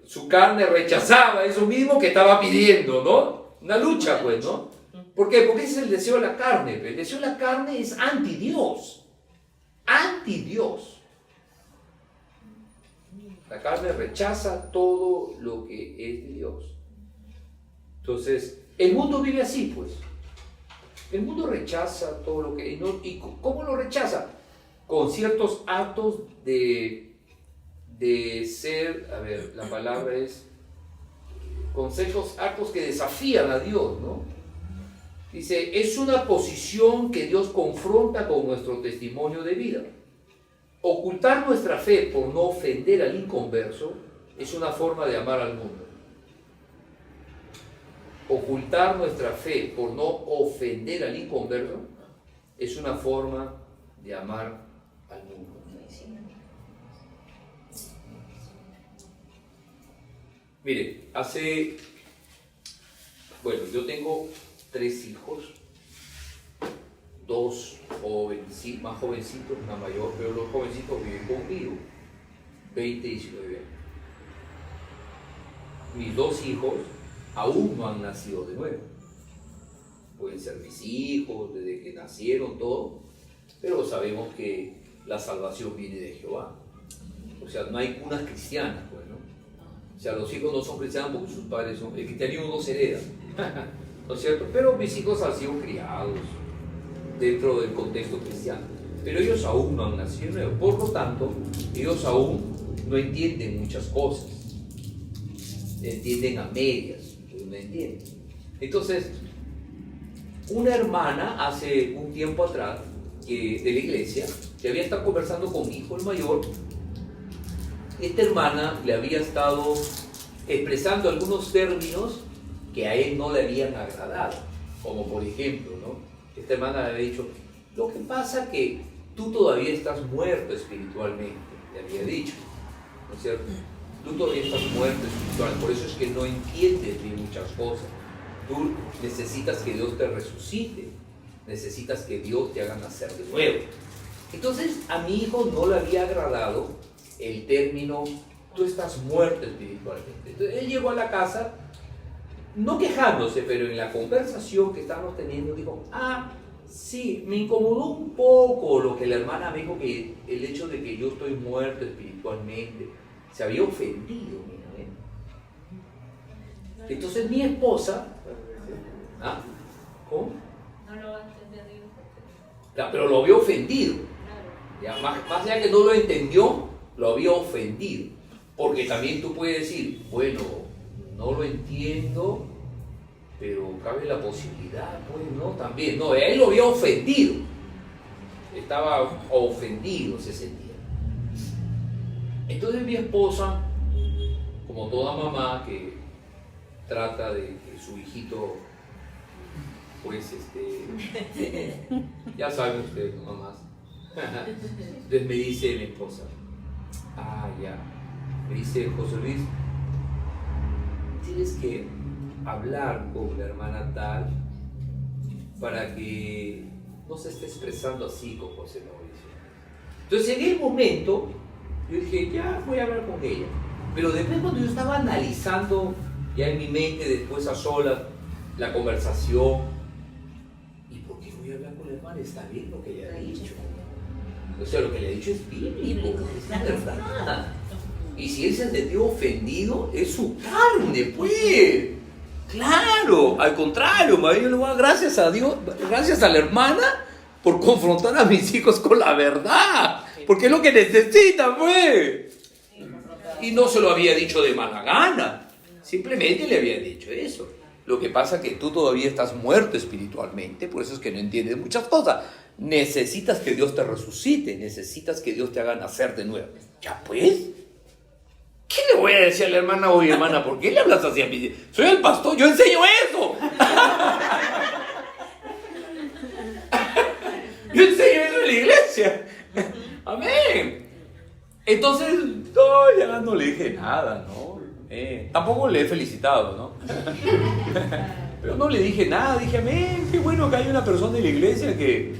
su carne rechazaba eso mismo que estaba pidiendo, ¿no? Una lucha, pues, ¿no? ¿Por qué? Porque ese es el deseo de la carne. El deseo de la carne es anti-Dios. Anti-Dios. La carne rechaza todo lo que es de Dios. Entonces, el mundo vive así, pues. El mundo rechaza todo lo que... ¿Y cómo lo rechaza? Con ciertos actos de ser... A ver, la palabra es... consejos, actos que desafían a Dios, ¿no? Dice, es una posición que Dios confronta con nuestro testimonio de vida. Ocultar nuestra fe por no ofender al inconverso es una forma de amar al mundo. Ocultar nuestra fe por no ofender al inconverso es una forma de amar al mundo. Mire, yo tengo 3 hijos, 2 más jovencitos, una mayor, pero los jovencitos viven conmigo, 20 y 19 años. Mis 2 hijos aún no han nacido de nuevo. Pueden ser mis hijos, desde que nacieron, todo, pero sabemos que la salvación viene de Jehová. O sea, no hay cunas cristianas, pues, ¿no? O sea, los hijos no son cristianos porque sus padres son... El cristianismo no se hereda, ¿no es cierto? Pero mis hijos han sido criados dentro del contexto cristiano. Pero ellos aún no han nacido de nuevo. Por lo tanto, ellos aún no entienden muchas cosas. Entienden a medias, pero no entienden. Entonces, una hermana hace un tiempo atrás de la iglesia, que había estado conversando con mi hijo el mayor. Esta hermana le había estado expresando algunos términos que a él no le habían agradado, como por ejemplo, ¿no? Esta hermana le había dicho, lo que pasa que tú todavía estás muerto espiritualmente, le había dicho, ¿no es cierto? Tú todavía estás muerto espiritualmente, por eso es que no entiendes bien muchas cosas. Tú necesitas que Dios te resucite, necesitas que Dios te haga nacer de nuevo. Entonces a mi hijo no le había agradado el término, tú estás muerto espiritualmente. Entonces él llegó a la casa, no quejándose, pero en la conversación que estábamos teniendo, dijo, sí, me incomodó un poco lo que la hermana me dijo, que el hecho de que yo estoy muerto espiritualmente, se había ofendido, mira, ¿eh? Entonces mi esposa, ¿cómo? No lo va a entender bien. Ya, pero lo había ofendido. Ya, más allá que no lo entendió, lo había ofendido. Porque también tú puedes decir, bueno, no lo entiendo, pero cabe la posibilidad, pues no, también. No, él lo había ofendido. Estaba ofendido, se sentía. Entonces mi esposa, como toda mamá que trata de que su hijito, pues ya saben ustedes, mamás. Entonces me dice mi esposa, me dice, José Luis, tienes que hablar con la hermana tal para que no se esté expresando así con José Mauricio. Entonces en el momento yo dije, ya voy a hablar con ella. Pero después, cuando yo estaba analizando ya en mi mente, después a solas, la conversación, ¿y por qué voy a hablar con la hermana? Está bien lo que ella ha dicho. O sea, lo que le ha dicho es bíblico, es la verdad. Y si él se ha sentido ofendido, es su carne, pues. Claro, al contrario, yo le voy a dar gracias a Dios, gracias a la hermana por confrontar a mis hijos con la verdad. Porque es lo que necesitan, pues. Y no se lo había dicho de mala gana. Simplemente le había dicho eso. Lo que pasa es que tú todavía estás muerto espiritualmente, por eso es que no entiendes muchas cosas. Necesitas que Dios te resucite, necesitas que Dios te haga nacer de nuevo. Ya pues, ¿qué le voy a decir a la hermana? Oye, hermana, ¿por qué le hablas así a mí? Soy el pastor, yo enseño eso. Yo enseño eso en la iglesia. Amén. Entonces, no, ya no le dije nada, ¿no? Tampoco le he felicitado, ¿no? Pero no le dije nada, dije, amén, qué bueno que hay una persona en la iglesia que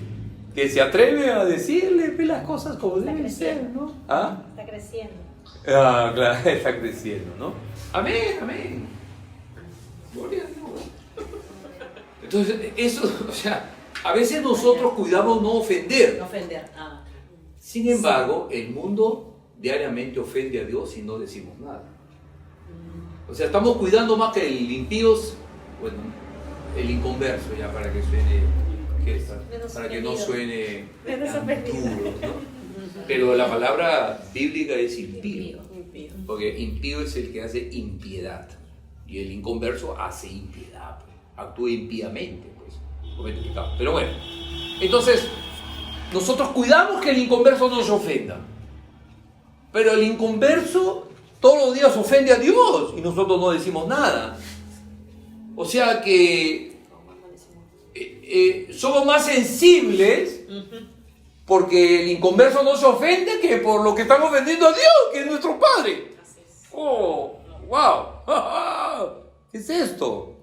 se atreve a decirle las cosas como deben ser, ¿no? Está creciendo. Claro, está creciendo, ¿no? Amén, amén. Gloria a Dios. Entonces, eso, o sea, a veces nosotros cuidamos no ofender. No ofender. Sin embargo, el mundo diariamente ofende a Dios y no decimos nada. O sea, estamos cuidando más que el impío, bueno, el inconverso, ya para que suene, para que no suene duro, ¿no? Pero la palabra bíblica es impío, porque impío es el que hace impiedad. Y el inconverso hace impiedad, pues, actúa impíamente, pues, comete pecado. Pero bueno, entonces nosotros cuidamos que el inconverso no se ofenda. Pero el inconverso todos los días ofende a Dios y nosotros no decimos nada. O sea que somos más sensibles porque el inconverso no se ofende que por lo que están ofendiendo a Dios, que es nuestro Padre. ¡Oh, wow! ¿Qué es esto?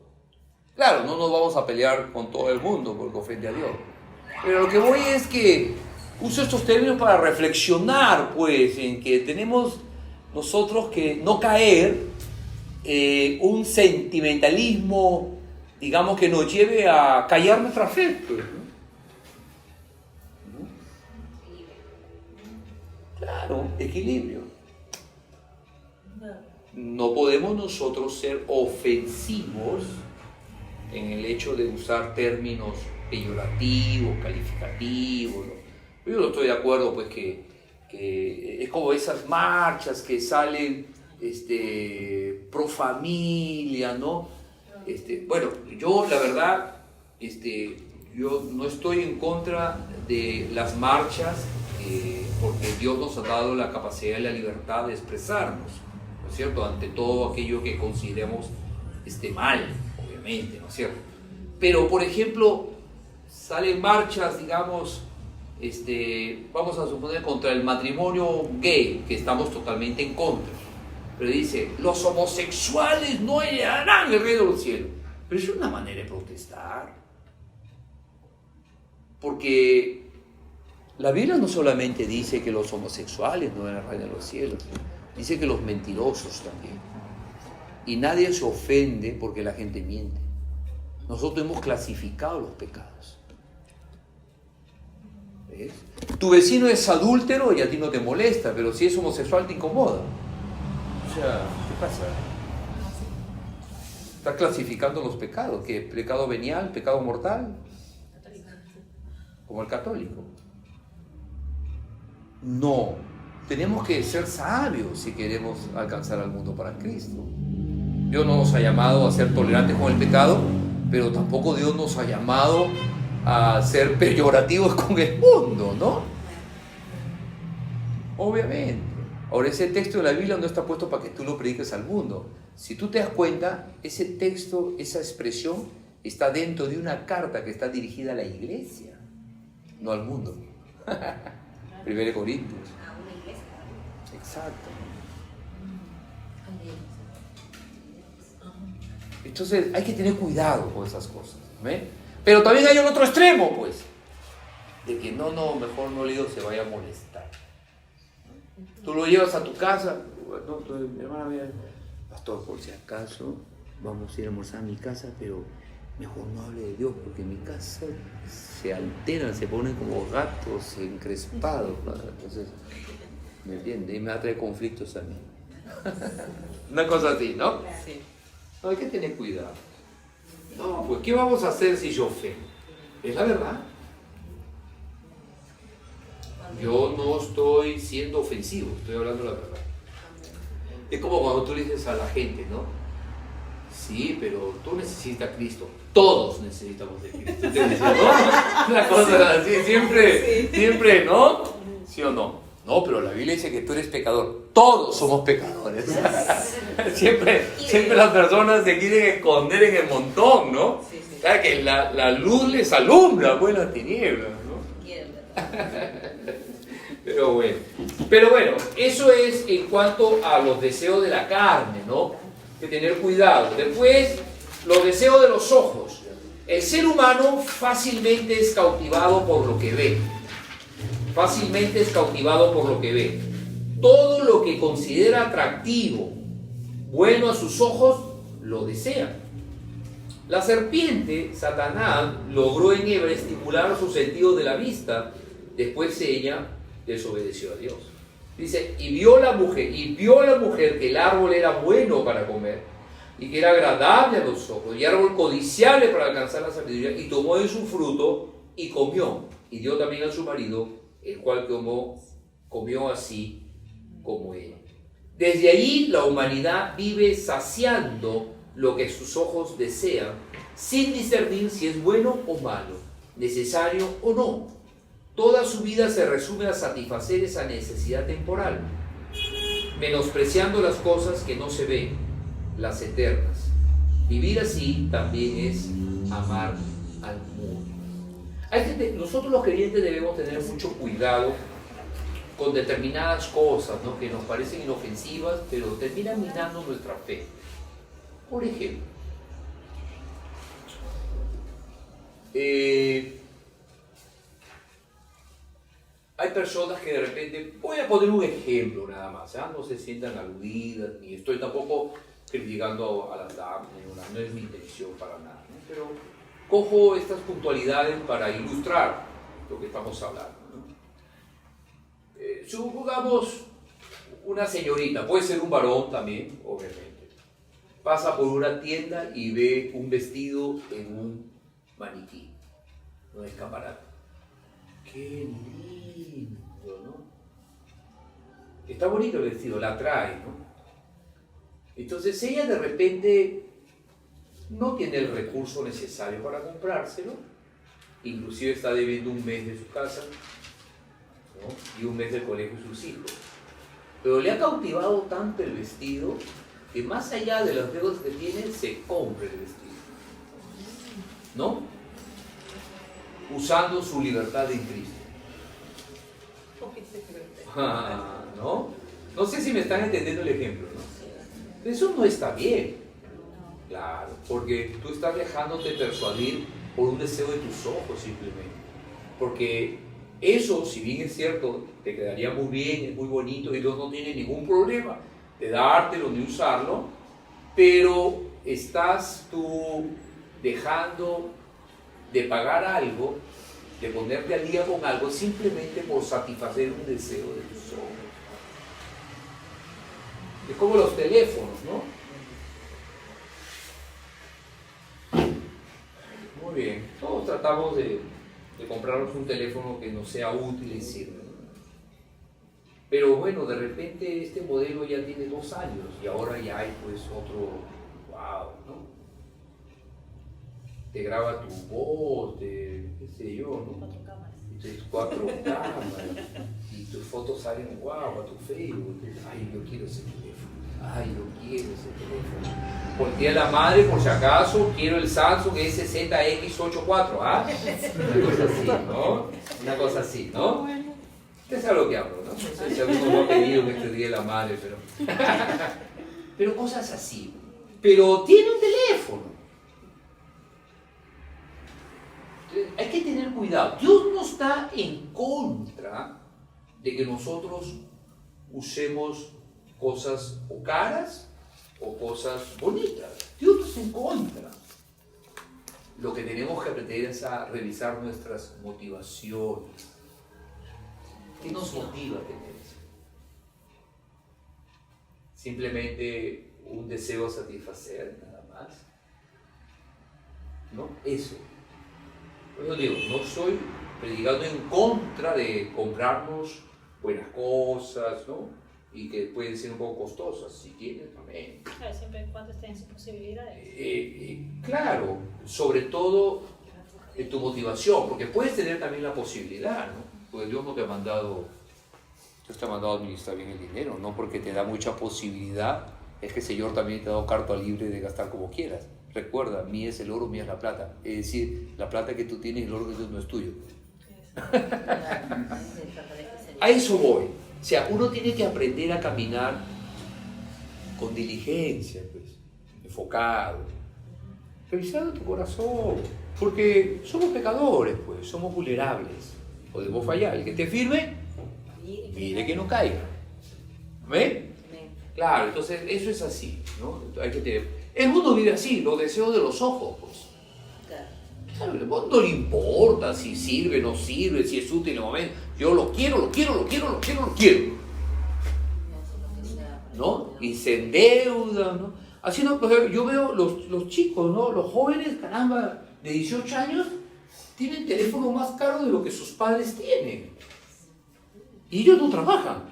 Claro, no nos vamos a pelear con todo el mundo porque ofende a Dios. Pero lo que voy es que uso estos términos para reflexionar, pues, en que tenemos nosotros que no caer un sentimentalismo, digamos, que nos lleve a callar nuestra fe, pues, ¿no? Claro, equilibrio. No podemos nosotros ser ofensivos en el hecho de usar términos peyorativos, calificativos, ¿no? Yo no estoy de acuerdo, pues, que es como esas marchas que salen pro familia, ¿no? Bueno, yo la verdad, yo no estoy en contra de las marchas porque Dios nos ha dado la capacidad y la libertad de expresarnos, ¿no es cierto? Ante todo aquello que consideremos mal, obviamente, ¿no es cierto? Pero, por ejemplo, salen marchas, digamos, vamos a suponer contra el matrimonio gay, que estamos totalmente en contra. Pero dice, los homosexuales no heredarán el reino de los cielos. Pero es una manera de protestar. Porque la Biblia no solamente dice que los homosexuales no heredarán el reino de los cielos, dice que los mentirosos también. Y nadie se ofende porque la gente miente. Nosotros hemos clasificado los pecados. ¿Ves? Tu vecino es adúltero y a ti no te molesta, pero si es homosexual te incomoda. O sea, ¿qué pasa? Estás clasificando los pecados, ¿qué? ¿Pecado venial, pecado mortal? Como el católico. No, tenemos que ser sabios si queremos alcanzar al mundo para Cristo. Dios no nos ha llamado a ser tolerantes con el pecado, pero tampoco Dios nos ha llamado a ser peyorativos con el mundo, ¿no? Obviamente. Ahora, ese texto de la Biblia no está puesto para que tú lo prediques al mundo. Si tú te das cuenta, ese texto, esa expresión, está dentro de una carta que está dirigida a la iglesia, no al mundo. 1 Corintios. Exacto. Entonces, hay que tener cuidado con esas cosas, ¿ves? Pero también hay un otro extremo, pues, de que no, mejor no le digo, se vaya a molestar. Tú lo llevas a tu casa, no, mi hermana, mira, pastor, por si acaso, vamos a ir a almorzar a mi casa, pero mejor no hable de Dios, porque en mi casa se alteran, se ponen como gatos encrespados, ¿no? Entonces, ¿me entiendes? Y me va a traer conflictos a mí. Una cosa así, ¿no? Sí. No, hay que tener cuidado. No, pues, ¿qué vamos a hacer si yo ofendo? Es la verdad. Yo no estoy siendo ofensivo, estoy hablando la verdad. Es como cuando tú le dices a la gente, ¿no? Sí, pero tú necesitas a Cristo. Todos necesitamos de Cristo. ¿Entiendes? ¿No? Una cosa así, siempre, ¿no? ¿Sí o no? No, pero la Biblia dice que tú eres pecador. Todos somos pecadores. siempre las personas se quieren esconder en el montón, ¿no? Sí, sí. Claro que la luz les alumbra, pues, las tinieblas, ¿no? Quieren, Pero bueno, eso es en cuanto a los deseos de la carne, ¿no? Hay que tener cuidado. Después, los deseos de los ojos. El ser humano fácilmente es cautivado por lo que ve. Fácilmente es cautivado por lo que ve. Todo lo que considera atractivo, bueno a sus ojos, lo desea. La serpiente, Satanás, logró en Eva estimular sus sentidos de la vista. Después ella desobedeció a Dios. Dice, y vio la mujer que el árbol era bueno para comer y que era agradable a los ojos y árbol codiciable para alcanzar la sabiduría, y tomó de su fruto y comió, y dio también a su marido, el cual comió así como ella. Desde ahí la humanidad vive saciando lo que sus ojos desean, sin discernir si es bueno o malo, necesario o no. Toda su vida se resume a satisfacer esa necesidad temporal, menospreciando las cosas que no se ven, las eternas. Vivir así también es amar al mundo. Nosotros los creyentes debemos tener mucho cuidado con determinadas cosas, ¿no?, que nos parecen inofensivas, pero terminan minando nuestra fe. Por ejemplo, hay personas que de repente, voy a poner un ejemplo nada más, no se sientan aludidas, ni estoy tampoco criticando a las damas, no es mi intención para nada, ¿no? Pero cojo estas puntualidades para ilustrar lo que estamos hablando, ¿no? Supongamos una señorita, puede ser un varón también, obviamente, pasa por una tienda y ve un vestido en un maniquí, un escaparate. ¡Qué lindo!, ¿no? Está bonito el vestido, la atrae, ¿no? Entonces ella de repente no tiene el recurso necesario para comprárselo, inclusive está debiendo un mes de su casa, ¿no?, y un mes del colegio de sus hijos. Pero le ha cautivado tanto el vestido que más allá de los deudas que tiene, se compra el vestido, ¿no? Usando su libertad en Cristo. ¿No? No sé si me están entendiendo el ejemplo, ¿no? Eso no está bien. Claro, porque tú estás dejándote persuadir por un deseo de tus ojos simplemente. Porque eso, si bien es cierto, te quedaría muy bien, es muy bonito y Dios no tiene ningún problema de dártelo ni usarlo, pero estás tú dejando de pagar algo, de ponerte al día con algo simplemente por satisfacer un deseo de tus ojos. Es como los teléfonos, ¿no? Muy bien, todos tratamos de comprarnos un teléfono que nos sea útil y sirva. Pero bueno, de repente este modelo ya tiene 2 años y ahora ya hay pues otro, wow, ¿no? Te graba tu voz, qué sé yo, ¿no? 4 cámaras. Entonces, 4 cámaras y tus fotos salen, wow, a tu Facebook. Ay, yo quiero ese teléfono. Ay, yo quiero ese teléfono. Voltea la madre por si acaso, quiero el Samsung SZX84, ¿ah? Una cosa así, ¿no? Una cosa así, ¿no? Usted sabe lo que hablo, ¿no? No sé si alguno lo ha pedido que este día de la madre, pero cosas así. Pero tiene un teléfono. Hay que tener cuidado. Dios no está en contra de que nosotros usemos cosas o caras o cosas bonitas. Dios no está en contra. Lo que tenemos que aprender es a revisar nuestras motivaciones. ¿Qué nos motiva a tener eso? Simplemente un deseo satisfacer, nada más. ¿No? Eso. Por eso digo, no estoy predicando en contra de comprarnos buenas cosas, ¿no? Y que pueden ser un poco costosas, si tienes, también. Claro, siempre y cuando estén sus posibilidades. Claro, sobre todo tu motivación, porque puedes tener también la posibilidad, ¿no? Porque Dios no te ha mandado, Dios te ha mandado a administrar bien el dinero, no porque te da mucha posibilidad, es que el Señor también te ha dado carta libre de gastar como quieras. Recuerda, mía es el oro, mía es la plata. Es decir, la plata que tú tienes y el oro que tú no es tuyo. A eso voy. O sea, uno tiene que aprender a caminar con diligencia, pues, enfocado, revisando tu corazón, porque somos pecadores, pues, somos vulnerables, podemos fallar. El que te firme, mire que no caiga. ¿Ve? Claro, entonces eso es así, ¿no? Hay que tener. El mundo vive así, los deseos de los ojos, pues. Claro, el mundo no le importa si sirve, no sirve, si es útil en el momento. Yo lo quiero, lo quiero, lo quiero, lo quiero, lo quiero. ¿No? Y se endeudan, ¿no? Así no, yo veo los chicos, ¿no? Los jóvenes, caramba, de 18 años, tienen teléfono más caro de lo que sus padres tienen. Y ellos no trabajan.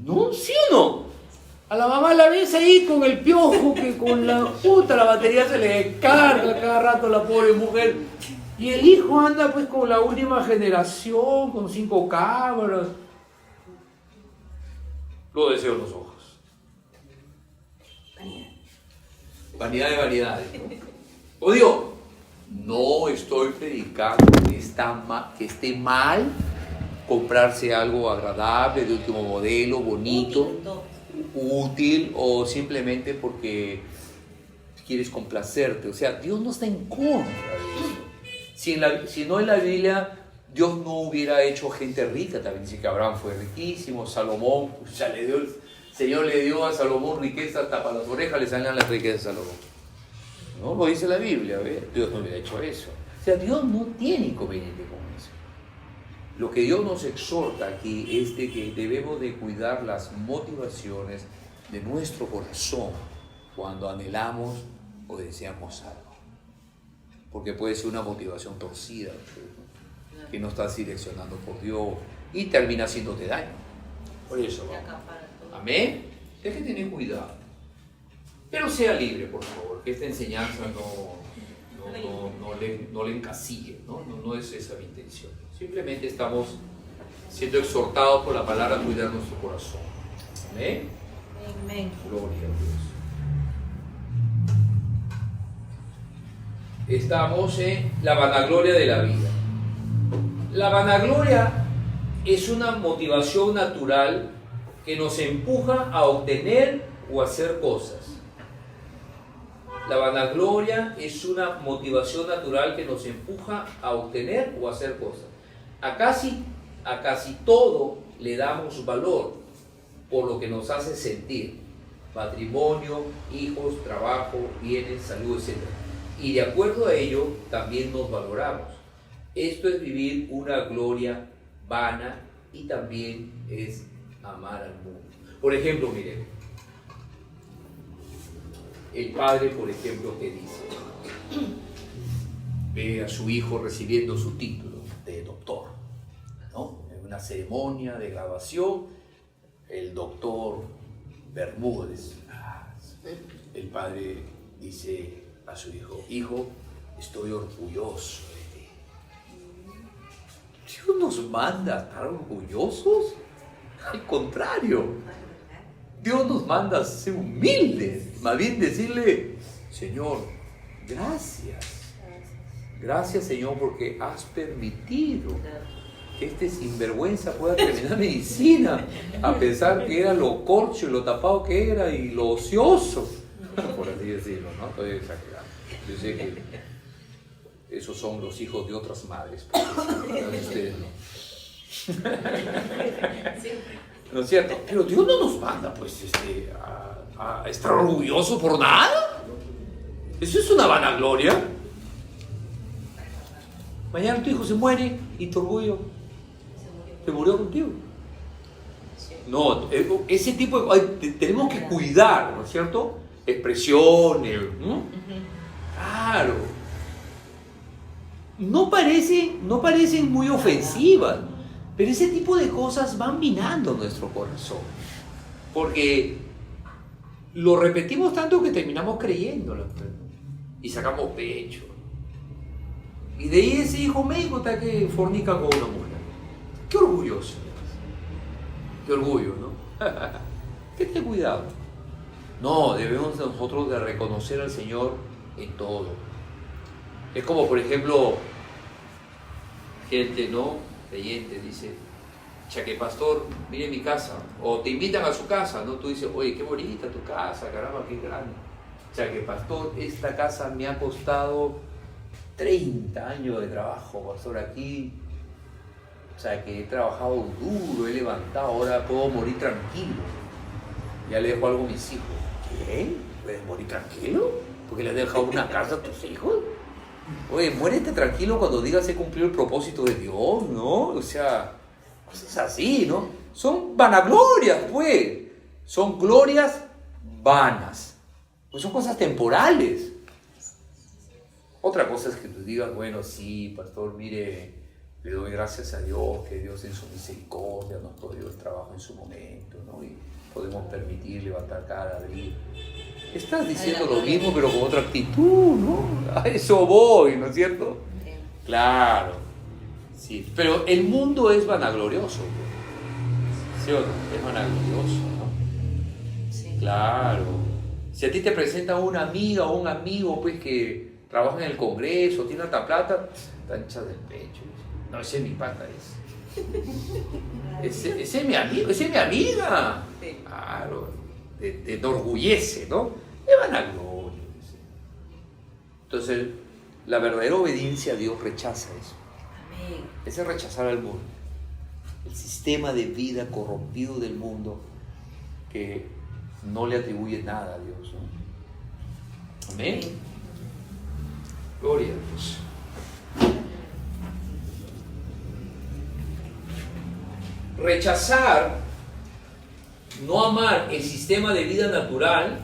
¿No? ¿Sí o no? A la mamá la ves ahí con el piojo, que con la puta la batería se le descarga cada rato a la pobre mujer. Y el hijo anda pues con la última generación, con 5 cámaras. Lo deseo en los ojos. Vanidad de vanidades, ¿no? Odio, no estoy predicando que esté mal comprarse algo agradable, de último modelo, bonito, útil, o simplemente porque quieres complacerte. O sea, Dios no está en contra de eso. Si no en la Biblia, Dios no hubiera hecho gente rica. También dice que Abraham fue riquísimo, Salomón, pues ya el Señor le dio a Salomón riqueza hasta para las orejas, le salían las riquezas a Salomón. No lo dice la Biblia, ¿ves? Dios no hubiera hecho eso. O sea, Dios no tiene inconveniente con eso. Lo que Dios nos exhorta aquí es de que debemos de cuidar las motivaciones de nuestro corazón cuando anhelamos o deseamos algo. Porque puede ser una motivación torcida, ¿no? Que no estás direccionando por Dios y termina haciéndote daño. Por eso, vamos. Amén. Deje de tener cuidado. Pero sea libre, por favor, que esta enseñanza no le encasille, no es esa mi intención. Simplemente estamos siendo exhortados por la palabra a cuidar nuestro corazón. Amén. Amén. Gloria a Dios. Estamos en la vanagloria de la vida. La vanagloria es una motivación natural que nos empuja a obtener o hacer cosas. La vanagloria es una motivación natural que nos empuja a obtener o hacer cosas. A casi todo le damos valor por lo que nos hace sentir. Matrimonio, hijos, trabajo, bienes, salud, etc. Y de acuerdo a ello también nos valoramos. Esto es vivir una gloria vana y también es amar al mundo. Por ejemplo, miren, el padre, por ejemplo, que dice, ve a su hijo recibiendo su título de doctor, ¿no? En una ceremonia de graduación, el doctor Bermúdez, el padre dice a su hijo, hijo, estoy orgulloso de ti. Dios nos manda a estar orgullosos. Al contrario, Dios nos manda a ser humildes, más bien decirle, Señor, gracias. Gracias, Señor, porque has permitido que este sinvergüenza pueda terminar medicina, a pesar que era lo corcho y lo tapado que era y lo ocioso, por así decirlo, ¿no? Estoy exagerando. Yo sé que esos son los hijos de otras madres, pero ustedes no. ¿No es cierto? Pero Dios no nos manda, pues, a estar orgulloso por nada. Eso es una vanagloria. Mañana tu hijo se muere y tu orgullo se murió contigo. No, ese tipo de... tenemos que cuidar, ¿no es cierto? Expresiones, ¿no? Claro. No parecen muy ofensivas, pero ese tipo de cosas van minando nuestro corazón. Porque lo repetimos tanto que terminamos creyéndolo. Y sacamos pecho. Y de ahí ese hijo médico está que fornica con una mujer. Qué orgulloso. Qué orgullo, ¿no? Ten cuidado. No, debemos nosotros de reconocer al Señor en todo. Es como, por ejemplo, gente, ¿no? Creyente dice, que pastor, mire mi casa. O te invitan a su casa, ¿no? Tú dices, oye, qué bonita tu casa, caramba, qué grande. Que pastor, esta casa me ha costado 30 años de trabajo, pastor, aquí. O sea, que he trabajado duro, he levantado, ahora puedo morir tranquilo. Ya le dejo algo a mis hijos. ¿Qué? ¿Puedes morir tranquilo? ¿Porque le has dejado una casa a tus hijos? Oye, muérete tranquilo cuando digas he cumplido el propósito de Dios, ¿no? O sea, cosas así, ¿no? Son vanaglorias, pues. Son glorias vanas. Pues son cosas temporales. Otra cosa es que tú digas, bueno, sí, pastor, mire, le doy gracias a Dios, que Dios en su misericordia nos proveyó el trabajo en su momento, ¿no? Y podemos permitir levantar cara, abrir. Estás diciendo lo mismo, pero con otra actitud, ¿no? A eso voy, ¿no es cierto? Claro, sí. Pero el mundo es vanaglorioso, ¿sí o no? Es vanaglorioso, ¿no? Sí. Claro. Si a ti te presenta una amiga o un amigo, pues, que trabaja en el Congreso, tiene tanta plata, está hincha del pecho. No, ese es mi pata, ese es mi amigo, esa es mi amiga. Sí. Claro, te enorgullece, ¿no? Es vanagloria. Entonces, la verdadera obediencia a Dios rechaza eso. Amén. Ese es rechazar al mundo. El sistema de vida corrompido del mundo que no le atribuye nada a Dios, ¿no? Amén. Gloria a Dios. Rechazar, no amar el sistema de vida natural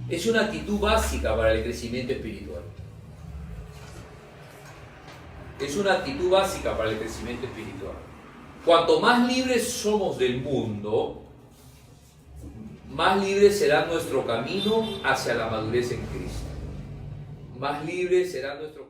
es una actitud básica para el crecimiento espiritual. Es una actitud básica para el crecimiento espiritual. Cuanto más libres somos del mundo, más libre será nuestro camino hacia la madurez en Cristo. Más libre será nuestro